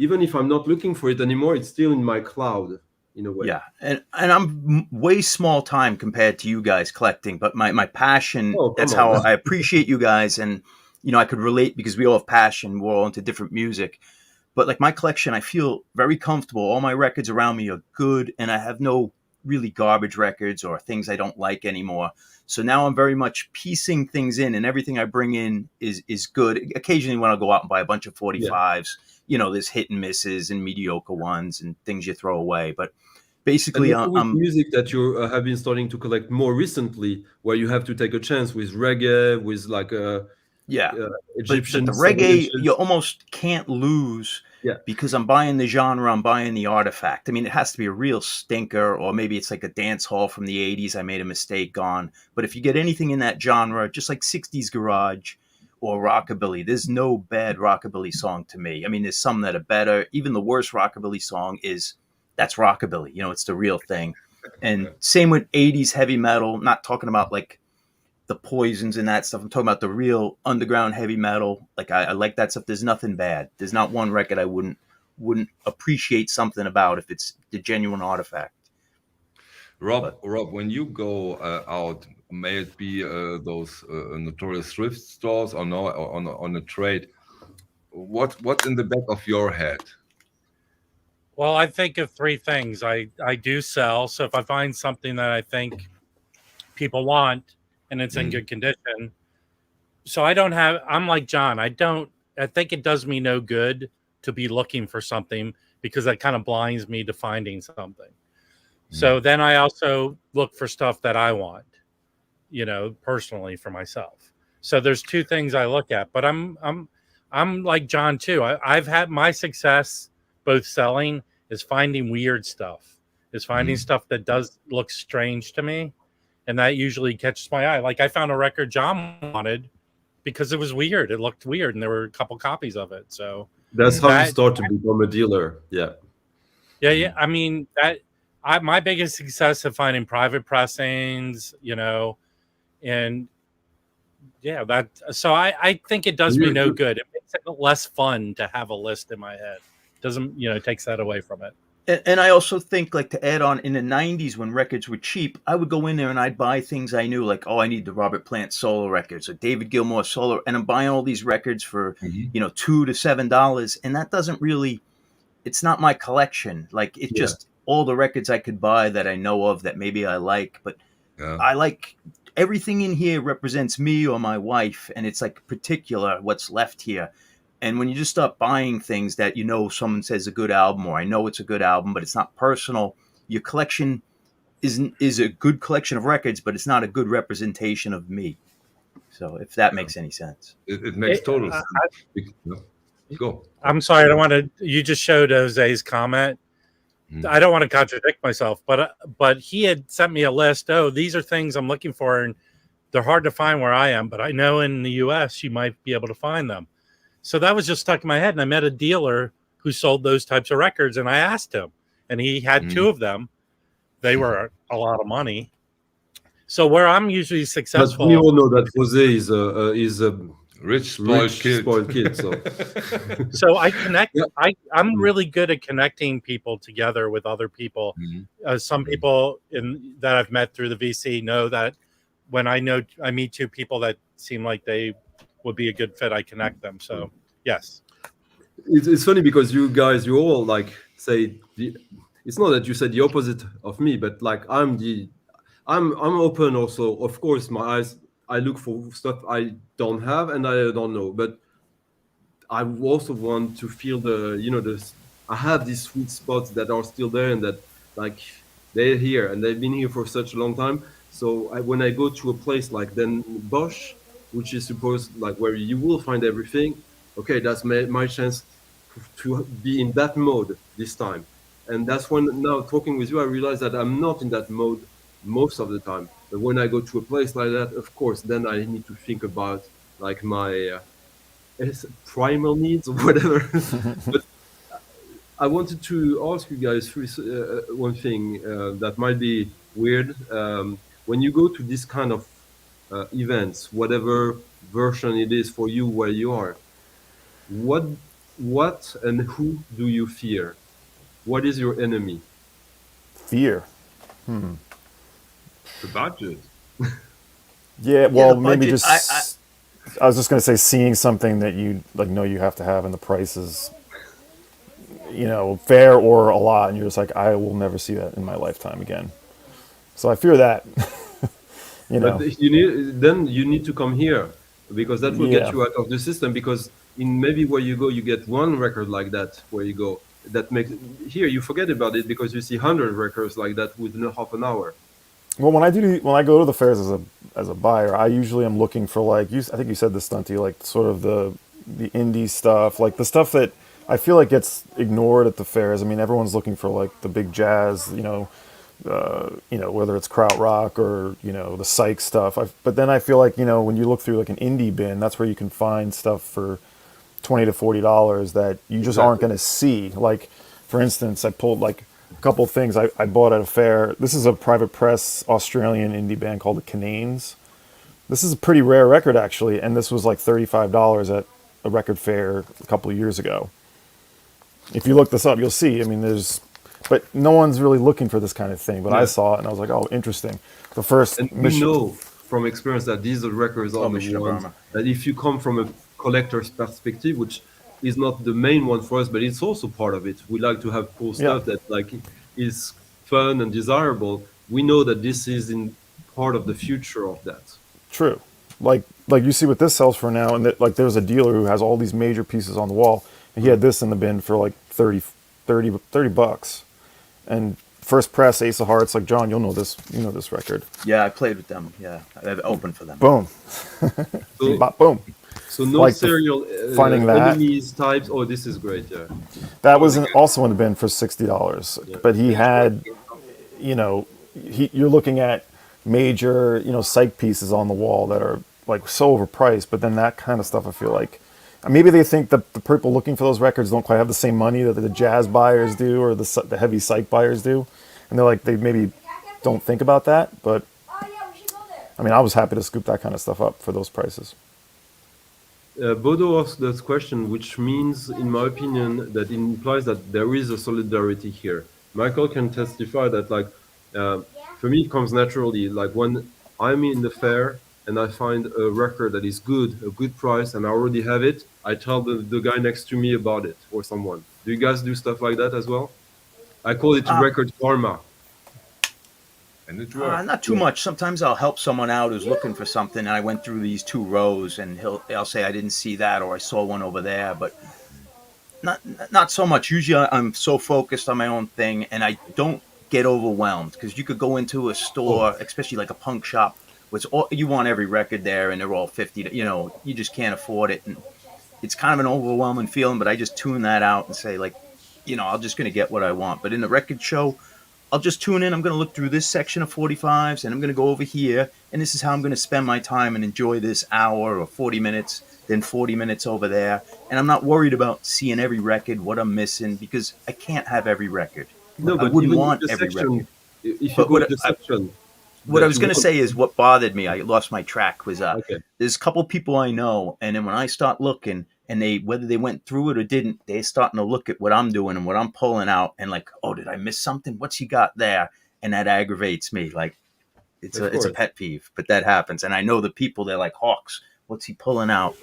even if I'm not looking for it anymore, it's still in my cloud in a way. Yeah, and I'm way small time compared to you guys collecting, but my passion, that's how I appreciate you guys. And, I could relate because we all have passion. We're all into different music. But like my collection, I feel very comfortable. All my records around me are good, and I have no really garbage records or things I don't like anymore. So now I'm very much piecing things in, and everything I bring in is good. Occasionally when I'll go out and buy a bunch of 45s, there's hit and misses and mediocre ones and things you throw away. But basically, music that you have been starting to collect more recently, where you have to take a chance with reggae, with like Egyptian. But the reggae, you almost can't lose. Yeah. Because I'm buying the genre, I'm buying the artifact. I mean, it has to be a real stinker, or maybe it's like a dance hall from the 80s I made a mistake on. But if you get anything in that genre, just like 60s garage or rockabilly, there's no bad rockabilly song to me. I mean, there's some that are better. Even the worst rockabilly song that's rockabilly. It's the real thing. And same with 80s heavy metal, not talking about like the Poisons and that stuff. I'm talking about the real underground heavy metal. Like I like that stuff. There's nothing bad. There's not one record I wouldn't appreciate something about if it's the genuine artifact. Rob, when you go out, may it be those notorious thrift stores or no, or on a trade, what's in the back of your head? Well, I think of three things. I do sell. So if I find something that I think people want, and it's in good condition. So I'm like John. I think it does me no good to be looking for something because that kind of blinds me to finding something. So then I also look for stuff that I want. you know, personally for myself. So there's two things I look at, but I'm like John too. I've had my success both selling is finding weird stuff, is finding stuff that does look strange to me, and that usually catches my eye. Like I found a record John wanted because it was weird. It looked weird, and there were a couple copies of it. So That's how you that, start to become a dealer. Yeah. yeah. I mean my biggest success of finding private pressings, you know, and yeah, that. So I think it does me no good. It makes it less fun to have a list in my head. Doesn't, you know, takes that away from it. And I also think, like, to add on, in the 90s when records were cheap, I would go in there and I'd buy things I knew, like, oh, I need the Robert Plant solo records or David Gilmour solo. And I'm buying all these records for, you know, $2 to $7. And that doesn't really, it's not my collection. Like, it's just all the records I could buy that I know of that maybe I like. But I like everything in here represents me or my wife. And it's like particular what's left here. And when you just start buying things that, you know, someone says a good album, or I know it's a good album, but it's not personal, your collection is a good collection of records, but it's not a good representation of me. So if that makes any sense. It makes total sense. Go. I'm sorry, I don't want to. You just showed Jose's comment. I don't want to contradict myself, but he had sent me a list. Oh, these are things I'm looking for, and they're hard to find where I am, but I know in the U.S. you might be able to find them. So that was just stuck in my head. And I met a dealer who sold those types of records. And I asked him, and he had two of them. They were a lot of money. So where I'm usually successful. But we all know that Jose is a rich spoiled kid. So I connect. I'm really good at connecting people together with other people. Some people that I've met through the VC know that when I meet two people that seem like they would be a good fit, I connect them. So yes, it's funny because you guys, you all like say it's not that you said the opposite of me, but like I'm open also. Of course, my eyes, I look for stuff I don't have and I don't know, but I also want to feel I have these sweet spots that are still there and that like they're here and they've been here for such a long time. So when I go to a place like then Bosch, which is supposed like where you will find everything, okay, that's my chance to be in that mode this time. And that's when now talking with you, I realize that I'm not in that mode most of the time. But when I go to a place like that, of course, then I need to think about like my primal needs or whatever. But I wanted to ask you guys one thing that might be weird. When you go to this kind of events, whatever version it is for you where you are, what and who do you fear? What is your enemy? Fear. The budget. Yeah, well, the maybe budget, just. I was just going to say, seeing something that you like know you have to have, and the price is, you know, fair or a lot, and you're just like, I will never see that in my lifetime again. So I fear that. You know. But you need to come here because that will get you out of the system. Because in maybe where you go, you get one record like that where you go. That makes here you forget about it because you see 100 records like that within half an hour. Well, when I go to the fairs as a buyer, I usually am looking for like I think you said this, Stunty, like sort of the indie stuff, like the stuff that I feel like gets ignored at the fairs. I mean, everyone's looking for like the big jazz, you know, whether it's krautrock or the psych stuff. But then I feel like when you look through like an indie bin, that's where you can find stuff for $20 to $40 that you just aren't going to see. Like, for instance, I pulled like a couple things I bought at a fair. This is a private press Australian indie band called the Cananes. This is a pretty rare record actually, and this was like $35 at a record fair a couple of years ago. If you look this up, you'll see. I mean, but no one's really looking for this kind of thing. But I saw it and I was like, oh, interesting. The first and we know from experience that these records are the ones that if you come from a collector's perspective, which is not the main one for us, but it's also part of it. We like to have cool stuff that like is fun and desirable. We know that this is in part of the future of that. True. Like you see what this sells for now, and that like there's a dealer who has all these major pieces on the wall, and he had this in the bin for like $30 bucks. And First Press, Ace of Hearts. Like John, you'll know this. You know this record. Yeah, I played with them. Yeah, I've opened for them. Boom, So, Bop, boom. so no Like serial finding that. enemies types. Oh, this is great. Yeah. That was also in the bin for $60. But he had, you know, you're looking at major, you know, psych pieces on the wall that are like so overpriced. But then that kind of stuff, I feel like, maybe they think that the people looking for those records don't quite have the same money that the jazz buyers do or the heavy psych buyers do, and they're like they maybe don't think about that. But I mean, I was happy to scoop that kind of stuff up for those prices. Bodo asked that question, which means, in my opinion, that it implies that there is a solidarity here. Michael can testify that, like, for me, it comes naturally. Like when I'm in the fair and I find a record that is good, a good price, and I already have it, I tell the guy next to me about it or someone. Do you guys do stuff like that as well? I call it record karma. And it works. Not too much. Sometimes I'll help someone out who's looking for something, and I went through these 2 rows, and I'll say I didn't see that, or I saw one over there, but not so much. Usually, I'm so focused on my own thing, and I don't get overwhelmed because you could go into a store, especially like a punk shop, which you want every record there, and they're all 50. You know, you just can't afford it, and it's kind of an overwhelming feeling. But I just tune that out and say, like, you know, I'm just gonna get what I want. But in the record show, I'll just tune in. I'm going to look through this section of 45s, and I'm going to go over here, and this is how I'm going to spend my time and enjoy this hour or 40 minutes, then 40 minutes over there. And I'm not worried about seeing every record, what I'm missing, because I can't have every record. No, I but wouldn't even want the every section, record. if you But go to the section, What that I was you going to want- say is what bothered me. I lost my track. Was Okay. there's a couple people I know, and then when I start looking, and whether they went through it or didn't, they're starting to look at what I'm doing and what I'm pulling out, and like, oh, did I miss something? What's he got there? And that aggravates me. Like, it's Of a course. pet peeve, but that happens. And I know the people, they're like, Hawks, what's he pulling out?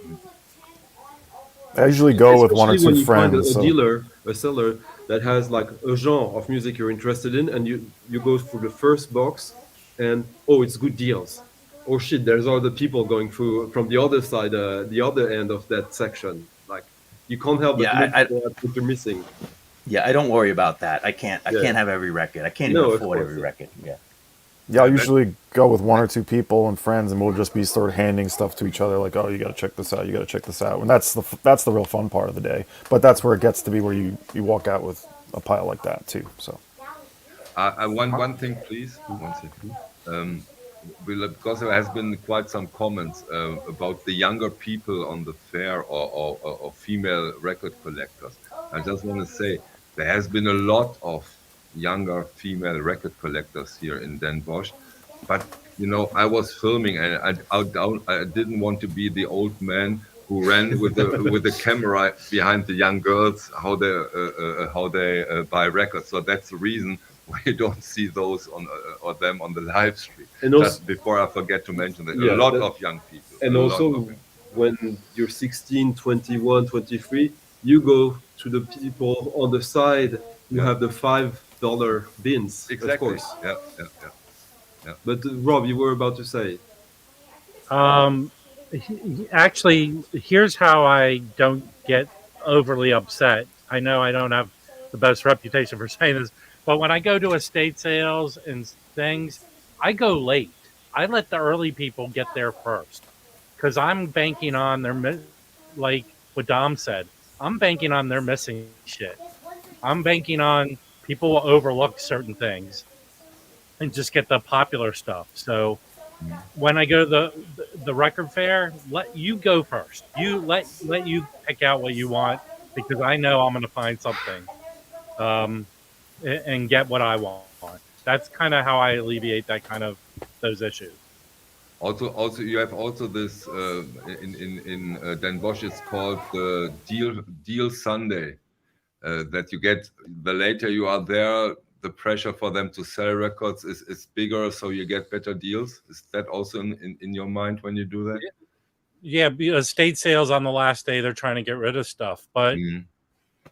I usually go with one or Especially when two you find friends. a So. dealer, a seller that has like a genre of music you're interested in, and you go through the first box, and it's good deals. Oh shit, there's other people going through from the other side, the other end of that section. Like you can't help but Yeah, look at what you're missing. Yeah, I don't worry about that. I can't have every record. I can't even No, of afford course, every yeah. record. Yeah. Yeah, I'll usually go with one or two people and friends, and we'll just be sort of handing stuff to each other, like, "Oh, you got to check this out. You got to check this out." And that's the real fun part of the day. But that's where it gets to be where you walk out with a pile like that too. So One thing, please. 1 second. Because there has been quite some comments about the younger people on the fair or female record collectors. I just want to say there has been a lot of younger female record collectors here in Den Bosch, but you know, I was filming and I didn't want to be the old man who ran with the camera behind the young girls how they buy records. So that's the reason why you don't see those or them on the live stream. And also, Just before I forget to mention that Yeah, a lot that- of young people. and a lot also of- when you're 16, 21, 23, you go to the people on the side who have the $5 bins, exactly. of course. Yeah. But Rob, you were about to say. Actually, here's how I don't get overly upset. I know I don't have the best reputation for saying this, but when I go to estate sales and things, I go late. I let the early people get there first because I'm banking on like what Dom said, I'm banking on their missing shit. I'm banking on people will overlook certain things and just get the popular stuff. So when I go to the record fair, let you go first. You let you pick out what you want because I know I'm going to find something, and get what I want. That's kind of how I alleviate those issues. Also, you have also this in Den Bosch. It's called the Deal Sunday. That you get the later you are there, the pressure for them to sell records is bigger, so you get better deals. Is that also in your mind when you do that? Yeah, estate sales on the last day, they're trying to get rid of stuff, but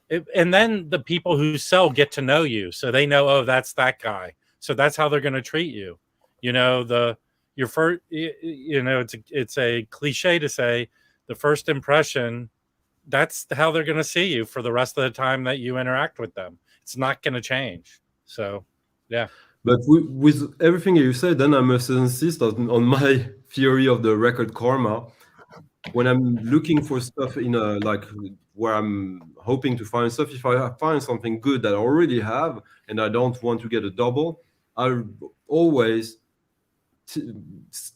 and then the people who sell get to know you, so they know, oh, that's that guy. So that's how they're going to treat you. You know, your first, you know, it's a cliche to say the first impression. That's how they're going to see you for the rest of the time that you interact with them. It's not going to change. So Yeah. But with everything you said, then I must insist on my theory of the record karma. When I'm looking for stuff in a like where I'm hoping to find stuff, if I find something good that I already have and I don't want to get a double, I always t-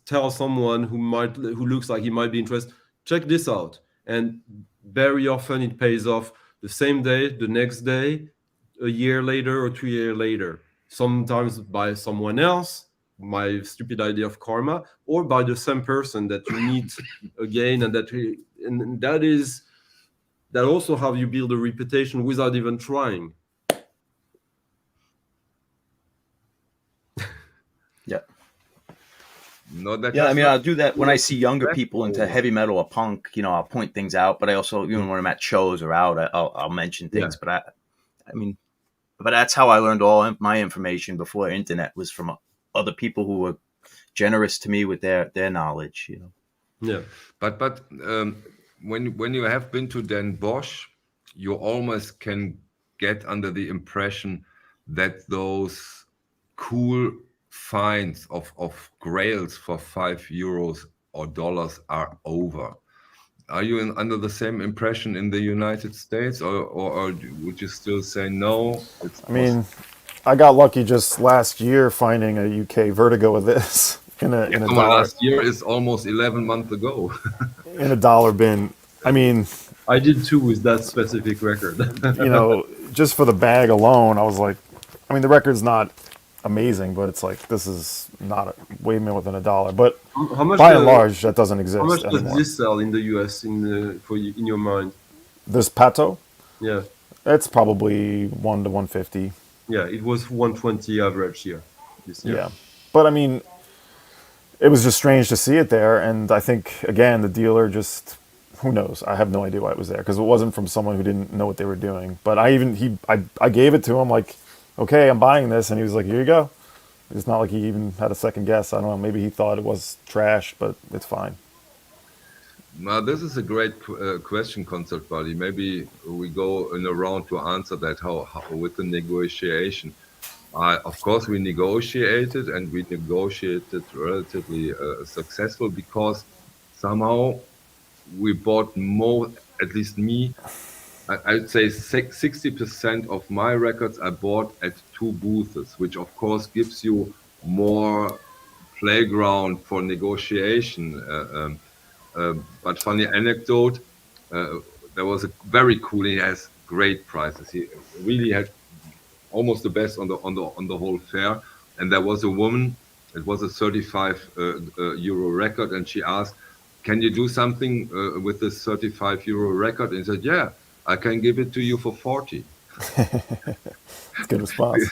tell someone who looks like he might be interested, check this out. And very often it pays off the same day, the next day, a year later, or 2 years later. Sometimes by someone else, my stupid idea of karma, or by the same person that you meet again, and that also how you build a reputation without even trying. Yeah. No, that Yeah, I does mean, not I'll do that when I see younger left people into over. heavy metal or punk. I'll point things out, but I also, when I'm at shows or out, I'll mention things. But I mean, but that's how I learned all my information before internet, was from other people who were generous to me with their knowledge. Yeah. But when you have been to Den Bosch, you almost can get under the impression that those cool finds of grails for €5 or dollars are over. Are you under the same impression in the United States, or would you still say no? I mean, I got lucky just last year finding a UK Vertigo of this in a last year is almost 11 months ago. in a dollar bin. I mean, I did too with that specific record. just for the bag alone, I was like, I mean, the record's not amazing, but it's like, this is not way more than $1. But How much by and large, that doesn't exist how much does anymore. this sell in the US in your mind? This Pato, Yeah. it's probably 1 to 150. Yeah, it was 120 average here this year. Yeah. But I mean, it was just strange to see it there. And I think, again, the dealer just, who knows? I have no idea why it was there, because it wasn't from someone who didn't know what they were doing. But I gave it to him like, okay, I'm buying this. And he was like, here you go. It's not like he even had a second guess. I don't know. Maybe he thought it was trash, but it's fine. Now, this is a great question, Concert Buddy. Maybe we go in a round to answer that. How with the negotiation? Of course, we negotiated, and we negotiated relatively successful, because somehow we bought more. At least me, I'd say 60% of my records I bought at two booths, which of course gives you more playground for negotiation. But funny anecdote, there was a very cool. He has great prices. He really had almost the best on the whole fair. And there was a woman. It was a 35 euro record, and she asked, "Can you do something with this 35 euro record?" And he said, "Yeah, I can give it to you for 40." It's a good response.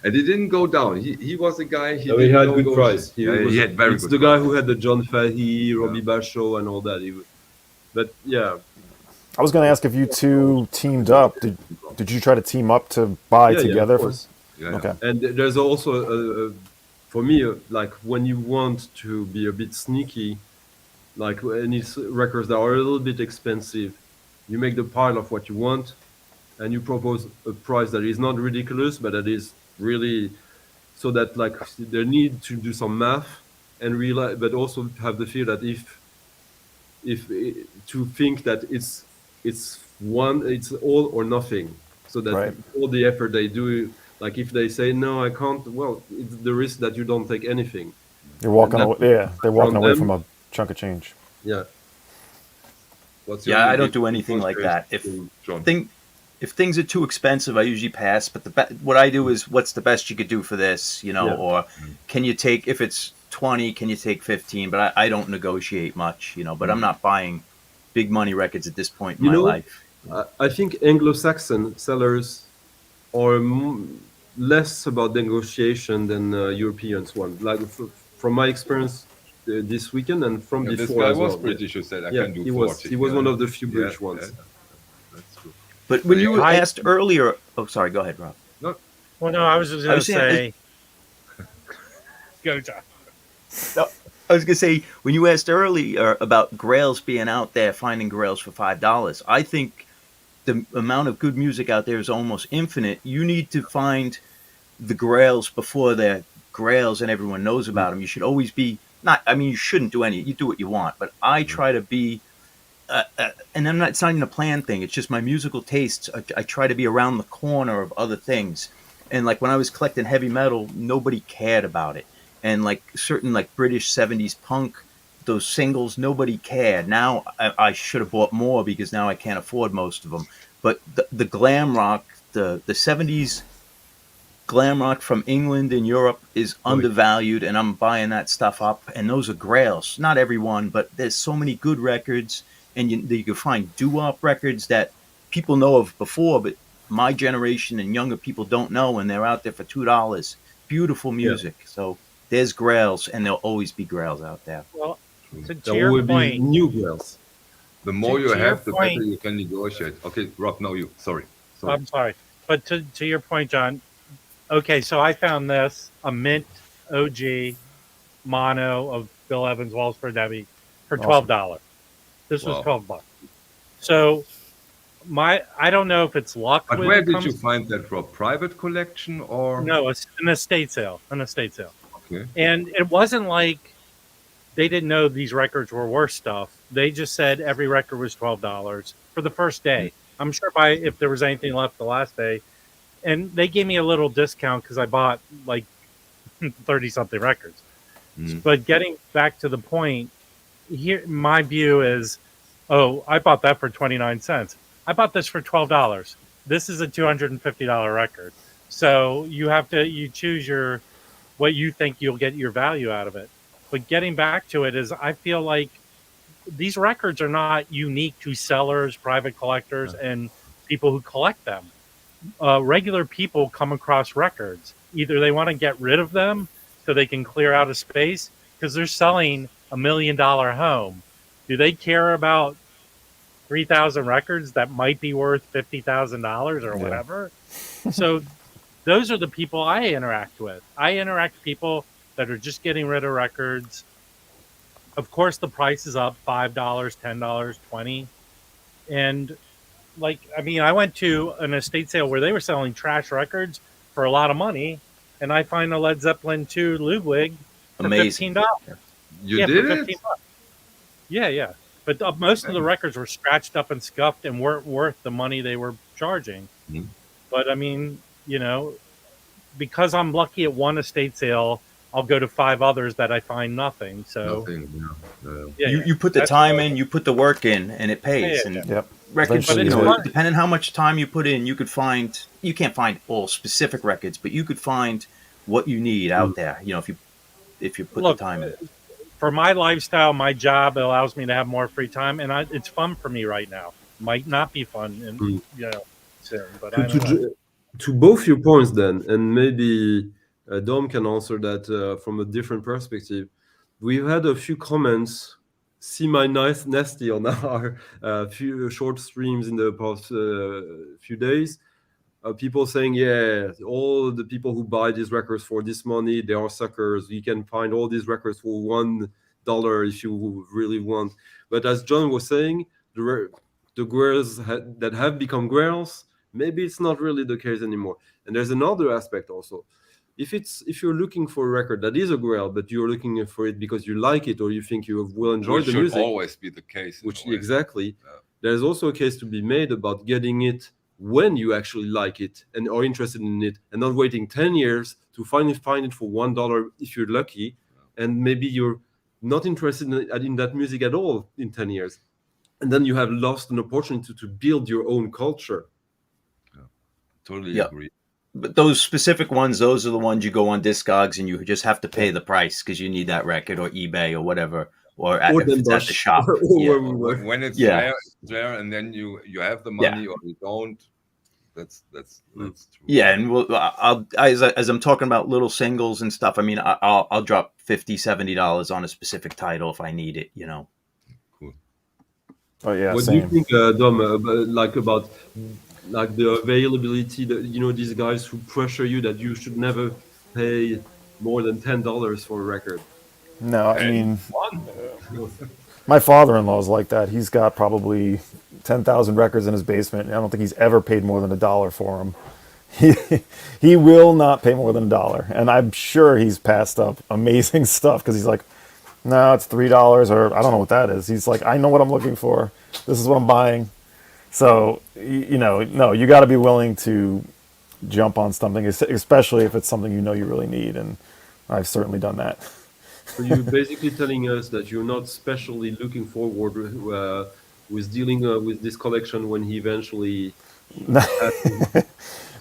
And he didn't go down. He was a guy. He had good price. He had very it's good. the guy price. who had the John Fahey, Robbie Basho, and all that. But yeah, I was going to ask if you two teamed up. Did you try to team up to buy together? of course. Yeah. Okay. And there's also for me, like when you want to be a bit sneaky, like any records that are a little bit expensive, you make the pile of what you want, and you propose a price that is not ridiculous, but that is really, so that like they need to do some math and realize, but also have the feel that to think that it's all or nothing, so that Right. all the effort they do, like if they say no, I can't, well, it's the risk that you don't take anything. You're walking away. Yeah, they're walking from away them- from a chunk of change. Yeah. What's your Yeah, I don't unique do anything like that. John? If things are too expensive, I usually pass. But what I do is, what's the best you could do for this, Yeah. or can you take, if it's 20, can you take 15? But I don't negotiate much, but I'm not buying big money records at this point in my life. I think Anglo-Saxon sellers are less about negotiation than Europeans one. Like from my experience this weekend and from Yeah, this before guy as was well. British who said, "I Yeah, can do he 40." was one of the few British ones. Yeah, that's true. But when you I- asked earlier, oh, sorry, go ahead, Rob. Well, no, I was just I going was to saying- say. Go, John. I was going to say, when you asked earlier about grails being out there, finding grails for $5, I think the amount of good music out there is almost infinite. You need to find the grails before they're grails and everyone knows about them. You should always be not. I mean, you shouldn't do any. You do what you want, but I try to be. And I'm not. It's not even a planned thing. It's just my musical tastes. I try to be around the corner of other things. And like when I was collecting heavy metal, nobody cared about it. And like certain like British '70s punk, those singles, nobody cared. Now I should have bought more because now I can't afford most of them. But the glam rock, the '70s glam rock from England and Europe is undervalued, and I'm buying that stuff up. And those are grails. Not everyone, but there's so many good records, and you can find doo-wop records that people know of before, but my generation and younger people don't know, and they're out there for $2. Beautiful music. Yeah. So there's grails, and there'll always be grails out there. Well, to there your will point, be new grails. The more you have, the better you can negotiate. Okay, Rob, no, you. Sorry. I'm sorry. But to your point, John, okay, so I found this, a mint OG mono of Bill Evans' Waltz for Debbie for $12. This was $12. So I don't know if it's luck. But where did you find that, Rob? Private collection or? No, it's an estate sale. Okay. And it wasn't like they didn't know these records were worth stuff. They just said every record was $12 for the first day. I'm sure if there was anything left the last day. And they gave me a little discount because I bought like 30-something records. But getting back to the point, here my view is, I bought that for 29 cents. I bought this for $12. This is a $250 record. So you choose what you think you'll get your value out of it. But getting back to it is, I feel like these records are not unique to sellers, private collectors, and people who collect them. Regular people come across records. Either they want to get rid of them so they can clear out a space because they're selling $1 million home. Do they care about 3,000 records that might be worth $50,000 or whatever? So those are the people I interact with. I interact with people that are just getting rid of records. Of course, the price is up $5, $10, $20. And I went to an estate sale where they were selling trash records for a lot of money, and I find a Led Zeppelin 2 Ludwig for $15. You did for it? $15. Yeah. But most of the records were scratched up and scuffed and weren't worth the money they were charging. But I mean, because I'm lucky at one estate sale, I'll go to 5 others that I find nothing. So you put the time in, you put the work in, and it pays. Records, depending how much time you put in, you can't find all specific records, but you could find what you need out there. If you put the time in. For my lifestyle, my job allows me to have more free time, and it's fun for me right now. Might not be fun, soon, but to both your points, then, and maybe Dom can answer that from a different perspective. We've had a few comments, nasty on our few short streams in the past few days. People saying, all the people who buy these records for this money, they are suckers. You can find all these records for $1 if you really want. But as John was saying, the grails that have become grails, maybe it's not really the case anymore. And there's another aspect also. If you're looking for a record that is a grail, but you're looking for it because you like it or you think you will enjoy the music, which should always be the case. Exactly. There's also a case to be made about getting it when you actually like it and are interested in it, and not waiting 10 years to find it for $1 if you're lucky, and maybe you're not interested in that music at all in 10 years. And then you have lost an opportunity to build your own culture. Totally agree. But those specific ones, those are the ones you go on Discogs and you just have to pay the price because you need that record, or eBay or whatever, or if it's at the shop. When it's there, and then you have the money or you don't. That's true. Yeah, and as I'm talking about little singles and stuff, I mean, I'll drop $50, $70 on a specific title if I need it. Cool. Oh yeah. What same. do you think, Dom, about the availability that these guys who pressure you that you should never pay more than $10 for a record? No, I mean, my father-in-law is like that. He's got probably 10,000 records in his basement, and I don't think he's ever paid more than $1 for them. he he will not pay more than $1, and I'm sure he's passed up amazing stuff because he's like, no, it's $3, or I don't know what that is. He's like, I know what I'm looking for. This is what I'm buying. So no, you got to be willing to jump on something, especially if it's something you know you really need, and I've certainly done that. So you're basically telling us that you're not specially looking forward with dealing with this collection when he eventually has his.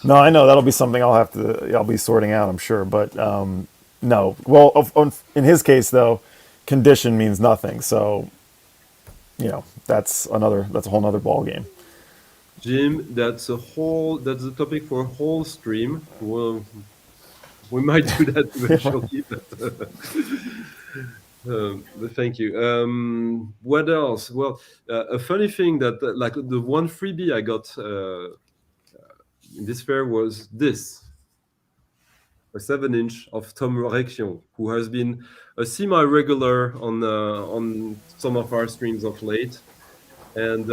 No, I know that'll be something I'll be sorting out, I'm sure. But no, well, in his case though, condition means nothing. So that's a whole nother ball game. Jim, that's the topic for a whole stream. Well, we might do that eventually, but thank you. What else? Well, a funny thing that like the one freebie I got in this fair was this. A 7-inch of Tom Rection, who has been a semi-regular on some of our streams of late, and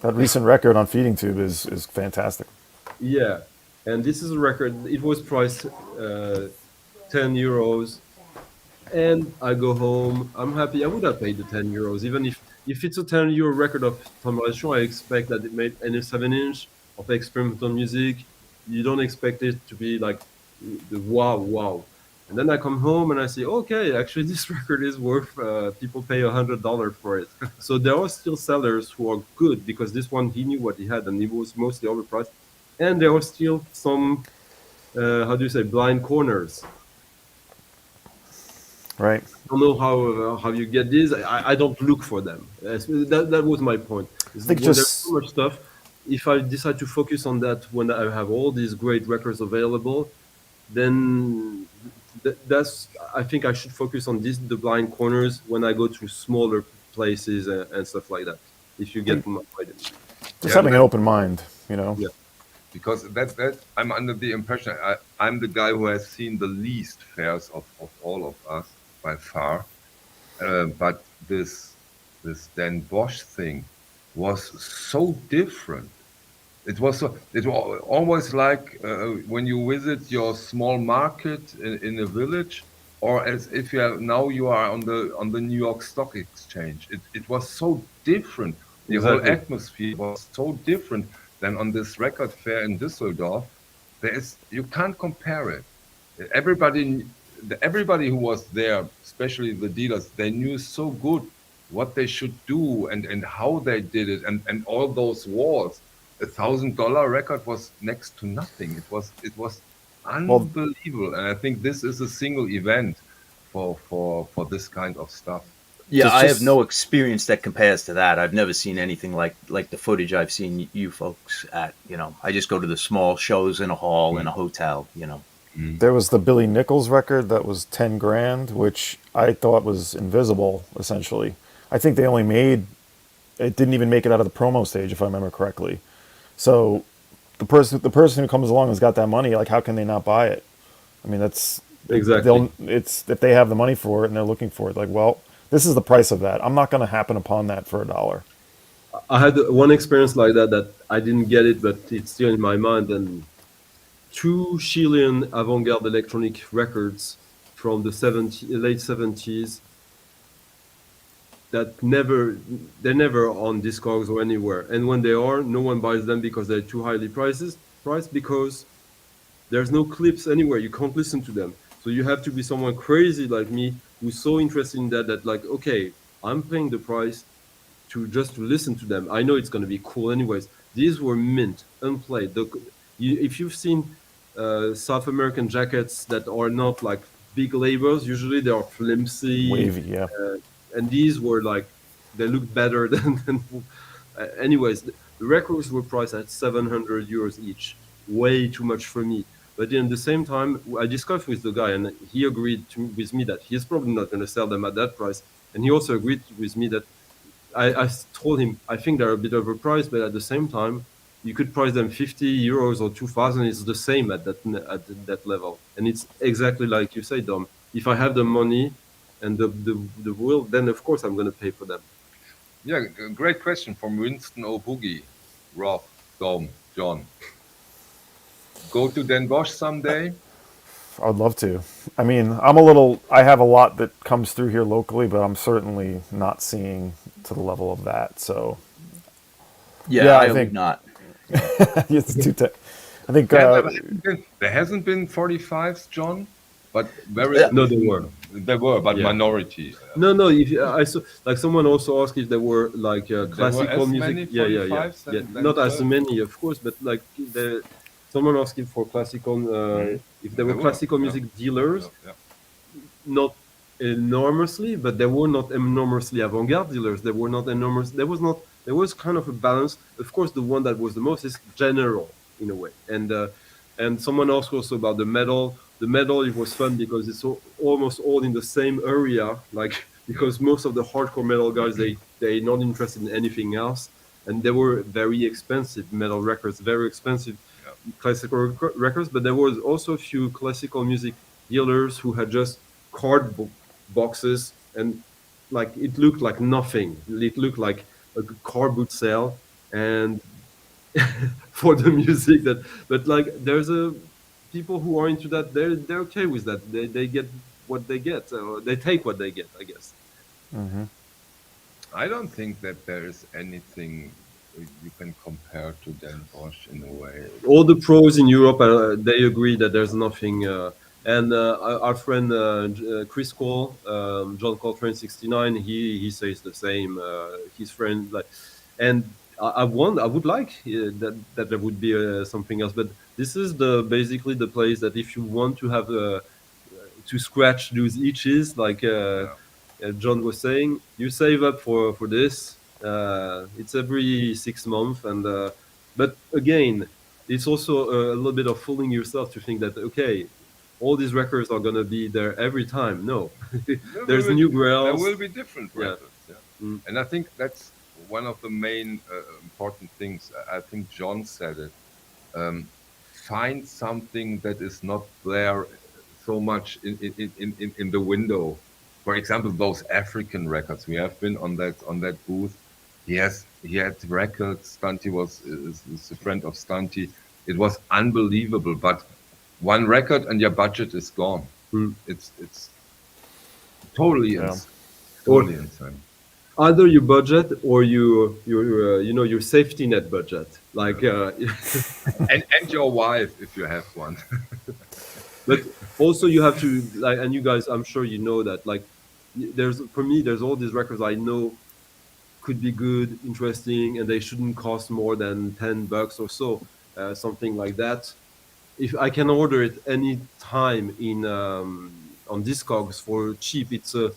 That recent record on Feeding Tube is fantastic. yeah, and this is a record. It was priced €10, and I go home. I'm happy. I would have paid the €10, even if it's a €10 record of Tom Rection. I expect that it made any 7-inch of experimental music. You don't expect it to be like the wow. And then I come home and I say, okay, actually this record is worth. People pay $100 for it. So there are still sellers who are good because this one he knew what he had and it was mostly overpriced. And there are still some, how do you say, blind corners. Right. I don't know how you get these. I don't look for them. That was my point. When there's so much stuff, if I decide to focus on that when I have all these great records available, then I think I should focus on the blind corners when I go to smaller places and stuff like that. If you get my idea. Just having an open mind, Yeah. Because that I'm under the impression I'm the guy who has seen the least fairs of all of us by far. But this Dan Bosch thing was so different. It was almost like when you visit your small market in a village, or as if you are on the New York Stock Exchange. It was so different. The whole Exactly. atmosphere was so different than on this record fair in Düsseldorf. You can't compare it. Everybody who was there, especially the dealers, they knew so good what they should do and how they did it, and all those walls. $1,000 record was next to nothing. It was unbelievable, and I think this is a single event for this kind of stuff. Yeah, Just- I have just- no experience that compares to that. I've never seen anything like the footage I've seen you folks at. I just go to the small shows in a hall in a hotel. There was the Billy Nichols record that was 10 grand, which I thought was invisible, essentially. I think they only it didn't even make it out of the promo stage, if I remember correctly. So the person who comes along has got that money, like how can they not buy it? I mean, that's Exactly. it's if they have the money for it and they're looking for it, like, well, this is the price of that. I'm not going to happen upon that for $1. I had one experience like that I didn't get it, but it's still in my mind. And 2 Chilean avant-garde electronic records from the late 70s that they're never on Discogs or anywhere. And when they are, no one buys them because they're too highly priced because there's no clips anywhere. You can't listen to them. So you have to be someone crazy like me who's so interested in that like, okay, I'm paying the price to listen to them. I know it's going to be cool anyways. These were mint, unplayed. If you've seen South American jackets that are not like big labels, usually they are flimsy, Wavy, yeah. and these were like they looked better than anyways. The records were priced at €700 each, way too much for me. But at the same time, I discussed with the guy, and he agreed with me that he's probably not going to sell them at that price. And he also agreed with me that I told him I think they're a bit overpriced, but at the same time, you could price them €50 or 2,000. It's the same at that level, and it's exactly like you say, Dom. If I have the money and the will, then of course I'm going to pay for them. Yeah, great question from Winston O. Boogie, Rob, Dom, John. go to Den Bosch someday? I'd love to. I mean, I have a lot that comes through here locally, but I'm certainly not seeing to the level of that. So, Yeah, I I think would not. it's too. I think Yeah, there hasn't been 45s, John, but Yeah. No, there were. There were, but Yeah. minority. No, no. If I saw, like, someone also asked if there were like There were classical as music. many Yeah, yeah, yeah. 45s Yeah, than not as 12? many, of course, but like someone asking for classical. If there were classical yeah. music dealers, Yeah. not enormously, but they were not enormously avant-garde dealers. They were not enormous. There was not. There was kind of a balance. Of course, the one that was the most is general in a way, and someone asked also about the metal. The metal, it was fun because it's almost all in the same area. Like, because most of the hardcore metal guys, they're not interested in anything else, and they were very expensive metal records, very expensive classical records. But there was also a few classical music dealers who had just card boxes, and like it looked like nothing. It looked like a car boot sale, and for the music that. But like there's a people who are into that. They're okay with that. They get what they get. They take what they get, I guess. I don't think that there is anything you can compare to Den Bosch in a way. All the pros in Europe, they agree that there's nothing. And our friend Chris Cole, John Coltrane 69, he says the same. His friend, like, and I would like that there would be something else. But this is basically the place that if you want to have to scratch those itches, like John was saying, you save up for this. It's every 6 months, and but again, it's also a little bit of fooling yourself to think that okay, all these records are gonna be there every time. No, there's new There grails. will be different Yeah. records. Yeah. And I think that's one of the main important things. I think John said it. Find something that is not there so much in the window. For example, those African records. We have been on that booth. He had records. Stunty is a friend of Stunty. It was unbelievable. But one record and your budget is gone. It's totally totally insane. Either your budget or your safety net budget, like And your wife, if you have one. but also you have to, like, and you guys, I'm sure you know that, like, for me there's all these records I know could be good, interesting, and they shouldn't cost more than $10 or so, something like that. If I can order it any time in on Discogs for cheap, it's a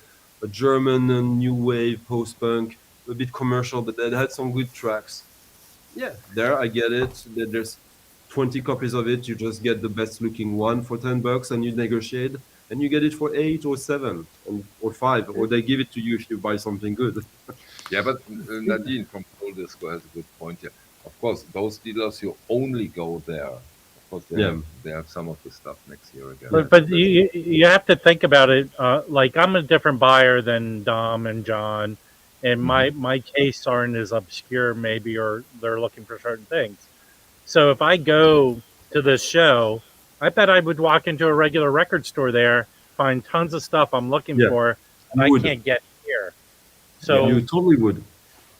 German new wave post punk, a bit commercial, but that had some good tracks. Yeah, there I get it. There's 20 copies of it. You just get the best looking one for $10, and you negotiate, and you get it for 8 or 7 or 5, or they give it to you if you buy something good. Yeah, but Nadine from Full Disco has a good point here. Of course, those dealers, you only go there. Of course, they have some of the stuff next year again. But you have to think about it. Like, I'm a different buyer than Dom and John, and my tastes aren't as obscure, maybe, or they're looking for certain things. So if I go to this show, I bet I would walk into a regular record store there, find tons of stuff I'm looking for, and I can't get here. So you totally would.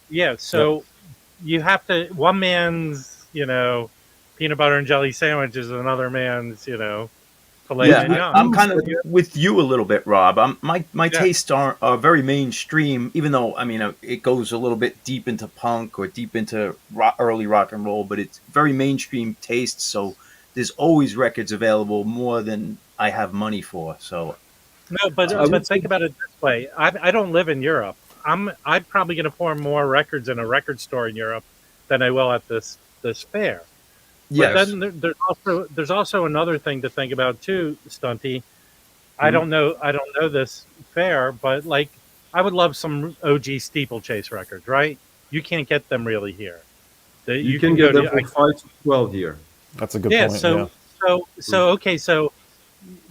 Yeah, so you have to. One man's, peanut butter and jelly sandwich is another man's, filet mignon. I'm kind of with you a little bit, Rob. My tastes are very mainstream, even though, I mean, it goes a little bit deep into punk or deep into early rock and roll, but it's very mainstream taste. So there's always records available, more than I have money for. So no, but think about it this way. I don't live in Europe. I'm probably going to form more records in a record store in Europe than I will at this fair. Yes. But then there's also another thing to think about too, Stunty. I don't know this fair, but like I would love some OG steeplechase records, right? You can't get them really here. You can get them for 5 to 12 here. That's a good point. So okay, so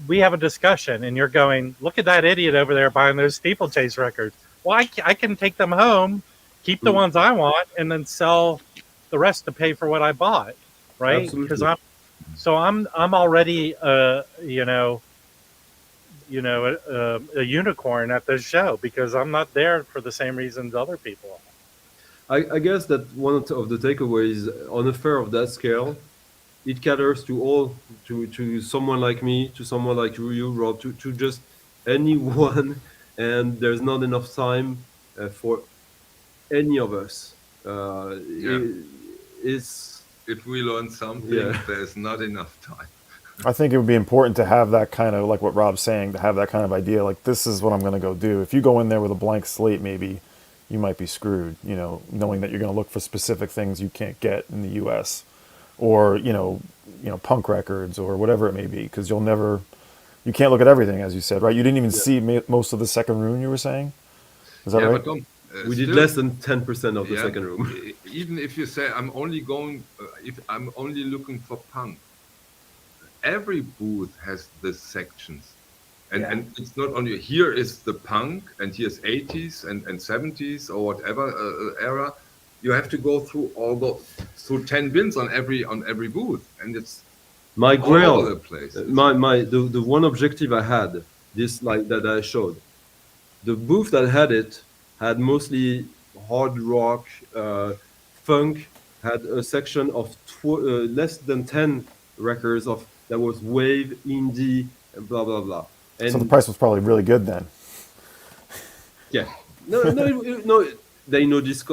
we have a discussion, and you're going, look at that idiot over there buying those steeplechase records. Well, I can take them home, keep the ones I want, and then sell the rest to pay for what I bought, right? Because So I'm already a unicorn at this show because I'm not there for the same reasons other people are. I guess that one of the takeaways on a fair of that scale, it caters to all, to someone like me, to someone like you, Rob, to just anyone, and there's not enough time for any of us. Yeah. It's If we learn something, Yeah. there's not enough time. I think it would be important to have that kind of, like what Rob's saying, to have that kind of idea. Like, this is what I'm going to go do. If you go in there with a blank slate, maybe you might be screwed, knowing that you're going to look for specific things you can't get in the U.S. or, punk records or whatever it may be, because you can't look at everything, as you said, right? You didn't even see most of the second room, you were saying? Is that Yeah, right? but Tom, we did still- less than 10% of the yeah, second room. Even if you say I'm only going, if I'm only looking for punk, every booth has these sections, and it's not only here is the punk, and here's 80s and 70s or whatever era. You have to go through through 10 bins on every booth, and it's My all grail, over the place. the one objective I had, this like that I showed, the booth that had it had mostly hard rock, funk, had a section of less than 10 records of that was wave, indie, and blah blah blah. And So the price was probably really good then. yeah, no, they know this.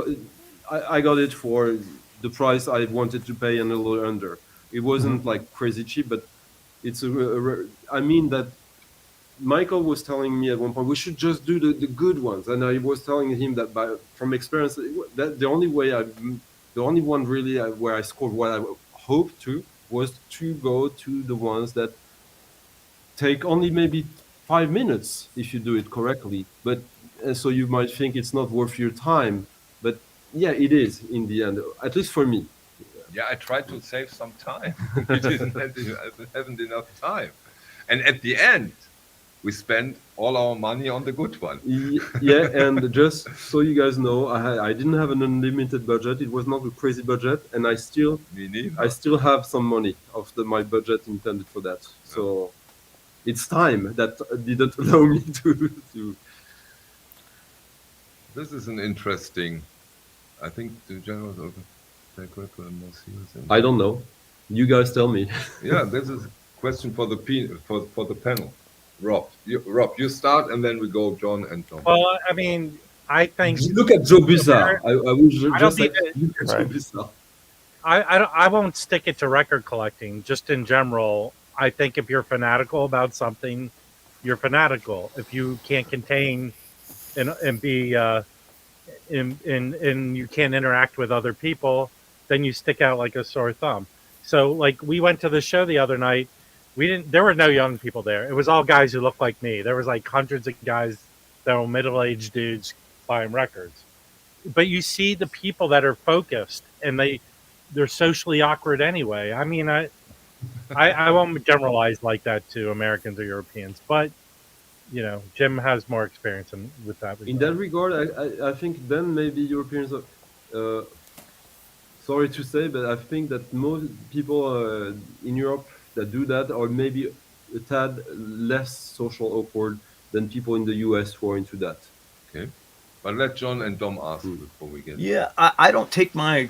I got it for the price I wanted to pay and a little under. It wasn't like crazy cheap, but it's I mean that Michael was telling me at one point we should just do the good ones, and I was telling him that from experience that the only one really where I scored what I hoped to was to go to the ones that take only maybe 5 minutes if you do it correctly, but so you might think it's not worth your time, but yeah, it is in the end, at least for me. Yeah, I tried to save some time. We haven't enough time, and at the end, we spent all our money on the good one. Yeah, and just so you guys know, I didn't have an unlimited budget. It was not a crazy budget, and Me neither. I still have some money of my budget intended for that. So it's time that didn't allow me to. This is an interesting. I think the general take record and more serious. I don't know. You guys tell me. Yeah, this is a question for the for the panel. Rob, you start, and then we go John and Tom. Well, I mean, I think Look at Joe Bizarre. I would I don't just think like look at Joe Right. Bizarre. I won't stick it to record collecting. Just in general, I think if you're fanatical about something, you're fanatical. If you can't contain and be and you can't interact with other people, then you stick out like a sore thumb. So, like, we went to the show the other night. There were no young people there. It was all guys who looked like me. There was like hundreds of guys that were middle-aged dudes buying records. But you see the people that are focused, and they're socially awkward anyway. I mean, I won't generalize like that to Americans or Europeans, but Jim has more experience with that. In that regard, I think then maybe Europeans are. Sorry to say, but I think that most people in Europe that do that are maybe a tad less social awkward than people in the US who are into that. Okay, but let John and Dom ask before we get. Yeah, I don't take my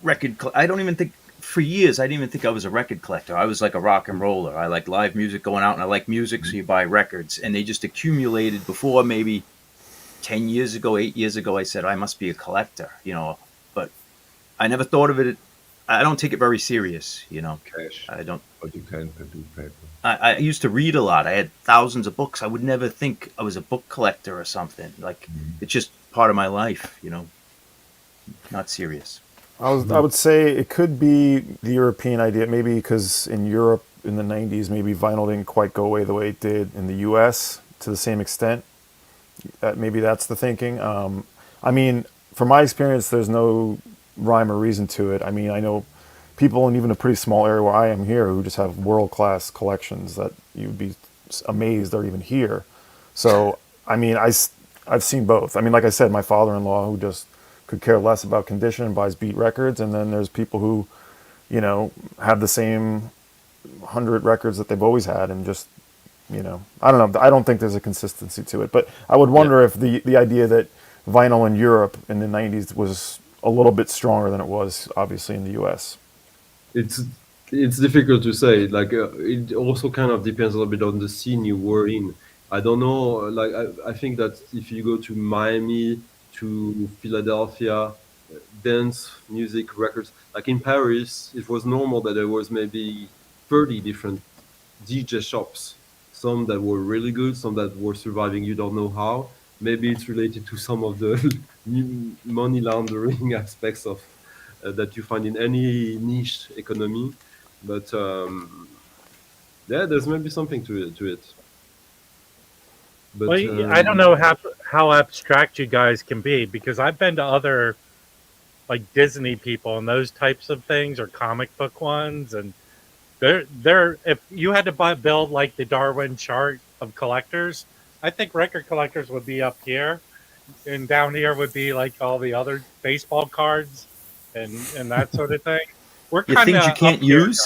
record. I don't even think for years I didn't even think I was a record collector. I was like a rock and roller. I like live music going out, and I like music, so you buy records, and they just accumulated. Before maybe 10 years ago, 8 years ago, I said I must be a collector, but I never thought of it. I don't take it very serious, Cash, I don't. but you can do paper. I used to read a lot. I had thousands of books. I would never think I was a book collector or something. Like it's just part of my life, not serious. I would say it could be the European idea, maybe because in Europe in the 90s, maybe vinyl didn't quite go away the way it did in the US to the same extent. Maybe that's the thinking. I mean, from my experience, there's no rhyme or reason to it. I mean, I know people in even a pretty small area where I am here who just have world-class collections that you'd be amazed they're even here. So, I mean, I've seen both. I mean, like I said, my father-in-law who just could care less about condition and buys beat records, and then there's people who, have the same 100 records that they've always had, and just, I don't know. I don't think there's a consistency to it. But I would wonder if the idea that vinyl in Europe in the 90s was a little bit stronger than it was, obviously, in the US. It's difficult to say. Like it also kind of depends a little bit on the scene you were in. I don't know. Like I think that if you go to Miami, to Philadelphia, dance music records, like in Paris, it was normal that there was maybe 30 different DJ shops. Some that were really good, some that were surviving. You don't know how. Maybe it's related to some of the money laundering aspects of that you find in any niche economy. But yeah, there's maybe something to it. But Well, I don't know how abstract you guys can be, because I've been to other like Disney people and those types of things, or comic book ones, and they're if you had to build like the Darwin chart of collectors, I think record collectors would be up here, and down here would be like all the other baseball cards and that sort of thing. We're You kind of things you can't use.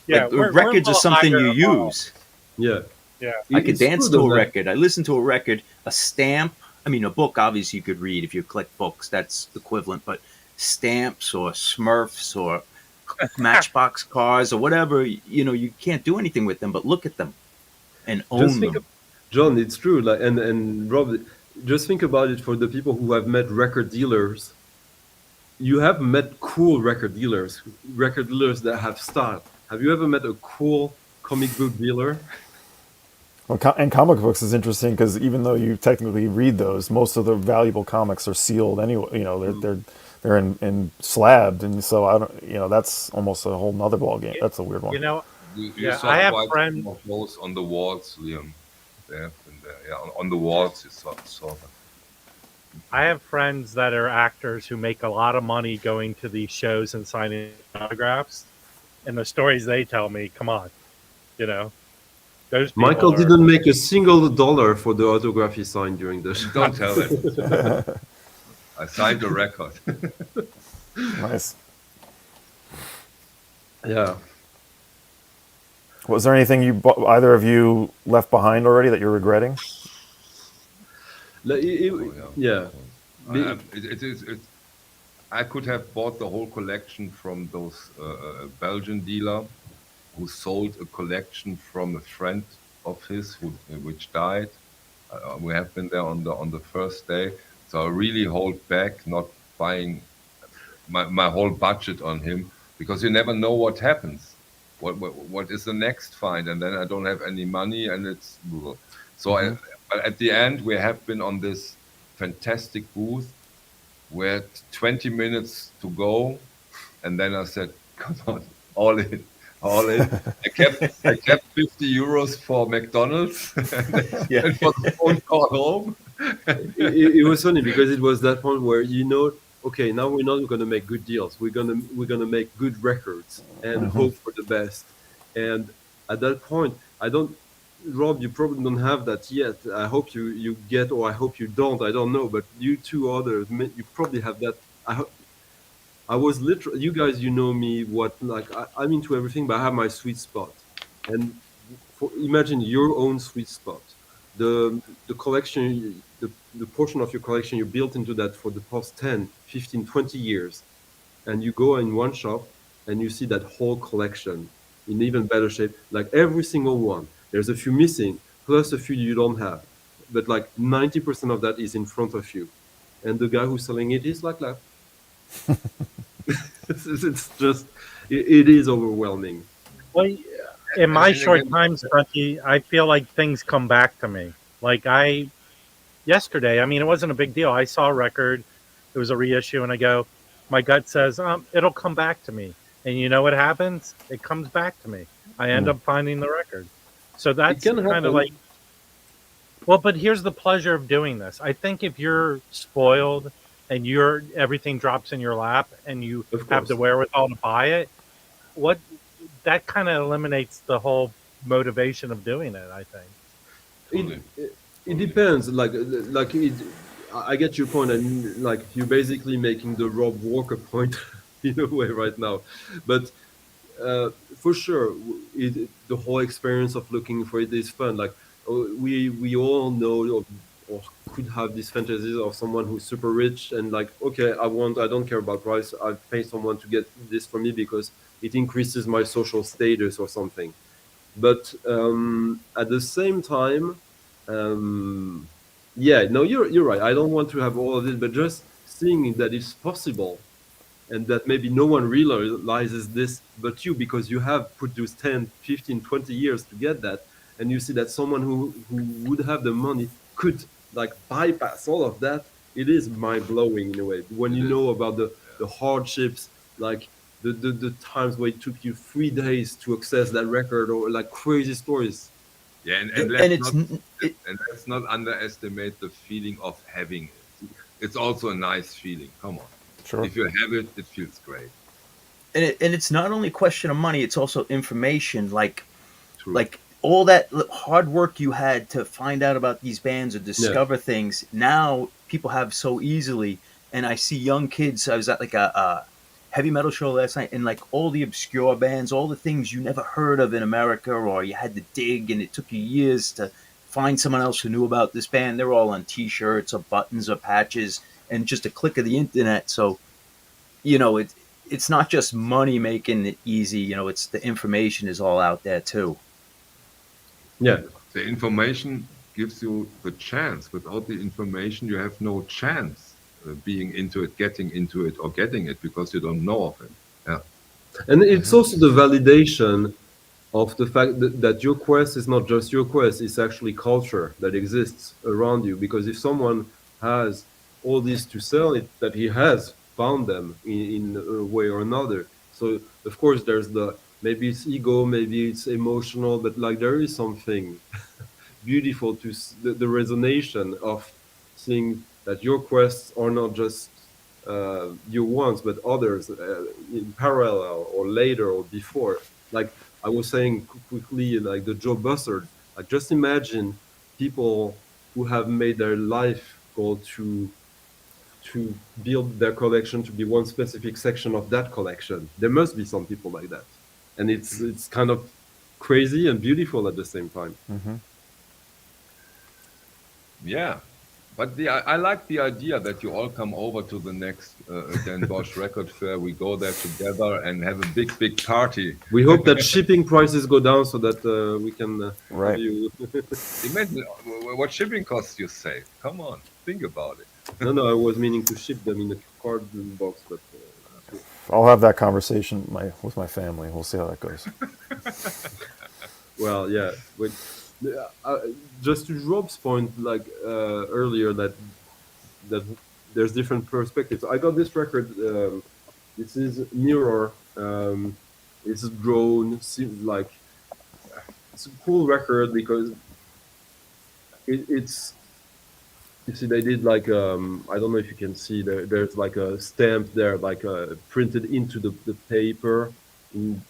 Yeah, Like, we're a records are little something higher you above. use. yeah, Yeah. I could it's dance true to a though, like, record. I listen to a record, a stamp. I mean, a book, obviously, you could read if you collect books. That's equivalent. But stamps or Smurfs or Matchbox cars or whatever, you can't do anything with them but look at them and just own think, them. John, it's true. Like, and Rob, just think about it for the people who have met record dealers. You have met cool record dealers that have style. Have you ever met a cool comic book dealer? Well, and comic books is interesting because even though you technically read those, most of the valuable comics are sealed anyway. They're in slabbed, and so I don't. That's almost a whole nother ball game. That's a weird one. You know, You Yeah, saw I have quite friends. some of those on the walls, Liam. They have been there. Yeah, on the walls you saw them. I have friends that are actors who make a lot of money going to these shows and signing autographs, and the stories they tell me, come on, you know, those people Michael are. didn't make a single dollar for the autograph he signed during the show. Don't tell them. I signed a record. Nice. Yeah. Was there anything either of you left behind already that you're regretting? Like, Oh, yeah. I could have bought the whole collection from those Belgian dealer who sold a collection from a friend of his which died. We have been there on the first day, so I really hold back not buying my whole budget on him, because you never know what happens. What is the next find, and then I don't have any money, and it's so. But at the end, we have been on this fantastic booth. We had 20 minutes to go, and then I said, "Come on, all in, all in." I kept 50 euros for McDonald's Yeah. and for the phone call home. it was funny because it was that point where okay, now we're not going to make good deals. We're gonna make good records and hope for the best. And at that point, Rob, you probably don't have that yet. I hope you get, or I hope you don't. I don't know, but you two others, you probably have that. I was literally, you guys, me. I'm into everything, but I have my sweet spot. And imagine your own sweet spot. The collection, the portion of your collection you built into that for the past 10, 15, 20 years. And you go in one shop and you see that whole collection in even better shape, like every single one. There's a few missing, plus a few you don't have. But like 90% of that is in front of you. And the guy who's selling it is like that. It's just, it is overwhelming. Well, in my And short again- time, Stunky, I feel like things come back to me. Like yesterday, I mean, it wasn't a big deal. I saw a record, it was a reissue, and I go, my gut says, it'll come back to me. And you know what happens? It comes back to me. I end up finding the record. So that's can kind happen. of like, well, but here's the pleasure of doing this. I think if you're spoiled and everything drops in your lap and you Of have course. the wherewithal to buy it, that kind of eliminates the whole motivation of doing it, I think. Totally. It depends. I get your point, and you're basically making the Rob Walker point in a way right now. But for sure, the whole experience of looking for it is fun. Like we all know or could have these fantasies of someone who's super rich and like, okay, I don't care about price. I pay someone to get this for me because it increases my social status or something. But at the same time, um, yeah, no, you're right. I don't want to have all of it, but just seeing that it's possible and that maybe no one realizes this but you, because you have put those 10, 15, 20 years to get that, and you see that someone who would have the money could like bypass all of that. It is mind-blowing in a way when It you is. know about the hardships, like the times where it took you 3 days to access that record, or like crazy stories. Yeah, and, And let's it's not and let's not underestimate the feeling of having it. It's also a nice feeling. Come on. Sure. If you have it, it feels great. and it's not only a question of money, it's also information, True. like all that hard work you had to find out about these bands or Yeah. discover things, now people have so easily. And I see young kids. I was at like a heavy metal show last night, and like all the obscure bands, all the things you never heard of in America, or you had to dig and it took you years to find someone else who knew about this band. They're all on t-shirts or buttons or patches and just a click of the internet. So it's not just money making it easy. It's the information is all out there too. Yeah. The information gives you the chance. Without the information, you have no chance being into it, getting into it, or getting it because you don't know of it. Yeah. And it's also the validation of the fact that your quest is not just your quest, it's actually culture that exists around you. Because if someone has all this to sell, it that he has found them in a way or another. So of course there's maybe it's ego, maybe it's emotional, but like there is something beautiful to the resonation of seeing that your quests are not just your ones, but others in parallel or later or before. Like I was saying quickly, like the Joe Buzzard. Like just imagine people who have made their life goal to build their collection to be one specific section of that collection. There must be some people like that, and it's kind of crazy and beautiful at the same time. Yeah. But I like the idea that you all come over to the next Den Bosch record fair. We go there together and have a big party. We hope that shipping prices go down so that we can have Right. you. Imagine what shipping costs you save. Come on, think about it. No, I was meaning to ship them in a cardboard box, but I'll have that conversation with my family. We'll see how that goes. well, yeah. But just to Rob's point, like earlier, that there's different perspectives. I got this record. This is Mirror. It's drawn. Like it's a cool record because it's. You see, they did like I don't know if you can see there's like a stamp there, like printed into the paper.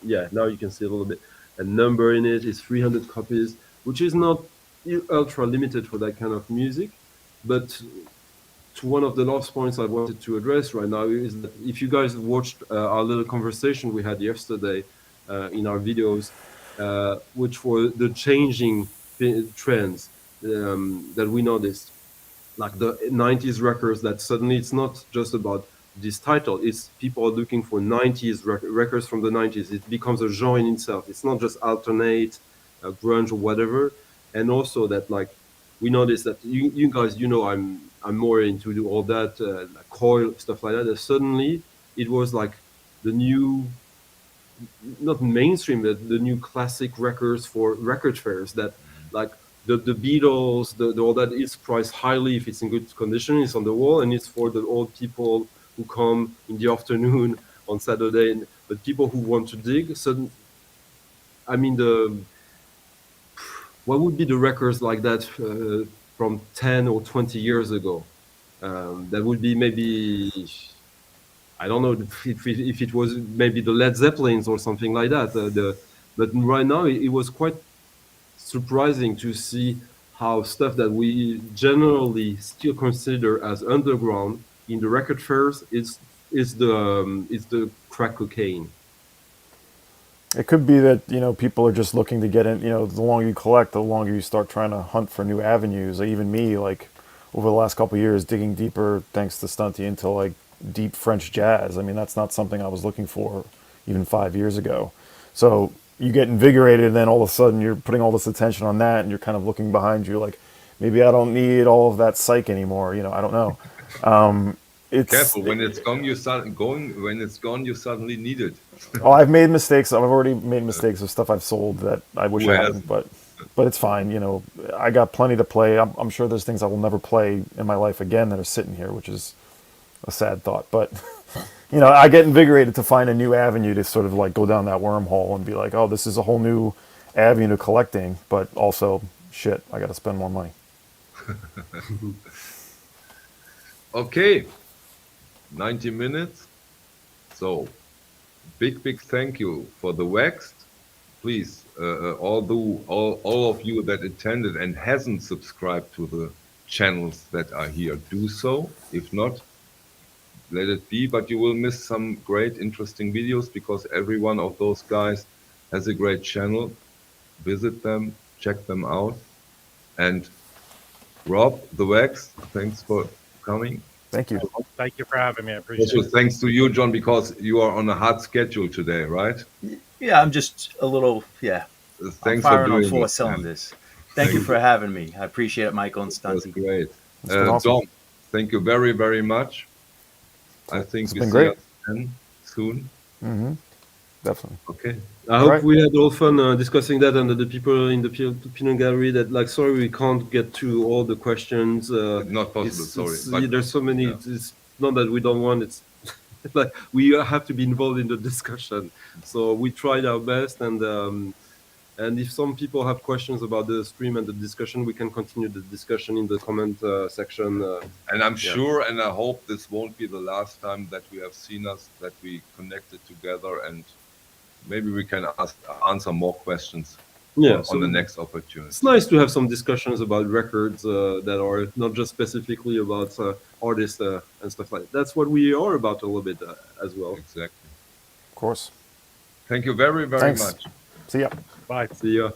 Yeah, now you can see a little bit. A number in it is 300 copies, which is not ultra limited for that kind of music. But to one of the last points I wanted to address right now is that if you guys watched our little conversation we had yesterday in our videos, which were the changing trends that we noticed, like the 90s records, that suddenly it's not just about this title, it's people are looking for 90s records from the 90s. It becomes a genre in itself. It's not just alternate, grunge or whatever. And also that like we noticed that you guys, I'm more into all that like coil stuff like that. And suddenly it was like the new, not mainstream, but the new classic records for record fairs that like the Beatles, all that is priced highly if it's in good condition. It's on the wall, and it's for the old people who come in the afternoon on Saturday. But people who want to dig, I mean, what would be the records like that from 10 or 20 years ago? That would be maybe, I don't know if it was maybe the Led Zeppelins or something like that. But right now it was quite surprising to see how stuff that we generally still consider as underground in the record fairs is the crack cocaine. It could be that, people are just looking to get in. The longer you collect, the longer you start trying to hunt for new avenues. Like even me, like over the last couple of years, digging deeper, thanks to Stunty, into like deep French jazz. I mean, that's not something I was looking for even 5 years ago. So you get invigorated, and then all of a sudden you're putting all this attention on that, and you're kind of looking behind you like, maybe I don't need all of that psych anymore. I don't know. It's Careful, when it's gone, you start going. When it's gone, you suddenly need it. Oh, I've made mistakes. I've already made mistakes of stuff I've sold that I wish Who I hasn't? hadn't, but it's fine. I got plenty to play. I'm sure there's things I will never play in my life again that are sitting here, which is a sad thought. But I get invigorated to find a new avenue to sort of like go down that wormhole and be like, oh, this is a whole new avenue to collecting. But also, shit, I got to spend more money. Okay, 90 minutes. So, big thank you for the waxed. Please, all of you that attended and hasn't subscribed to the channels that are here, do so. If not, let it be. But you will miss some great, interesting videos because every one of those guys has a great channel. Visit them, check them out. And Rob, the wax, thanks for coming. Thank you. Thank you for having me. I appreciate Also, it. thanks to you, John, because you are on a hard schedule today, right? Yeah, I'm just a little, I'm Thanks for firing on doing 4 it. cylinders. Thank you for having me. I appreciate it, Michael and That was Stunty. great. It's been awesome. Dom, thank you very, very much. I think It's we been see great. us again soon. Mm-hmm. Definitely. Okay. I hope Right. we had all fun discussing that, and the people in the peanut gallery that, like, sorry we can't get to all the questions. Not possible, sorry. But there's so many. yeah. It's not that we don't want. It's like we have to be involved in the discussion. So we tried our best, and if some people have questions about the stream and the discussion, we can continue the discussion in the comment section. And I'm Yeah. sure, and I hope this won't be the last time that we have seen us, that we connected together, and maybe we can answer more questions Yeah, on the next opportunity. It's nice to have some discussions about records that are not just specifically about artists and stuff like that. That's what we are about a little bit as well. Exactly. Of course. Thank you very, very Thanks. much. See ya. Bye. See ya.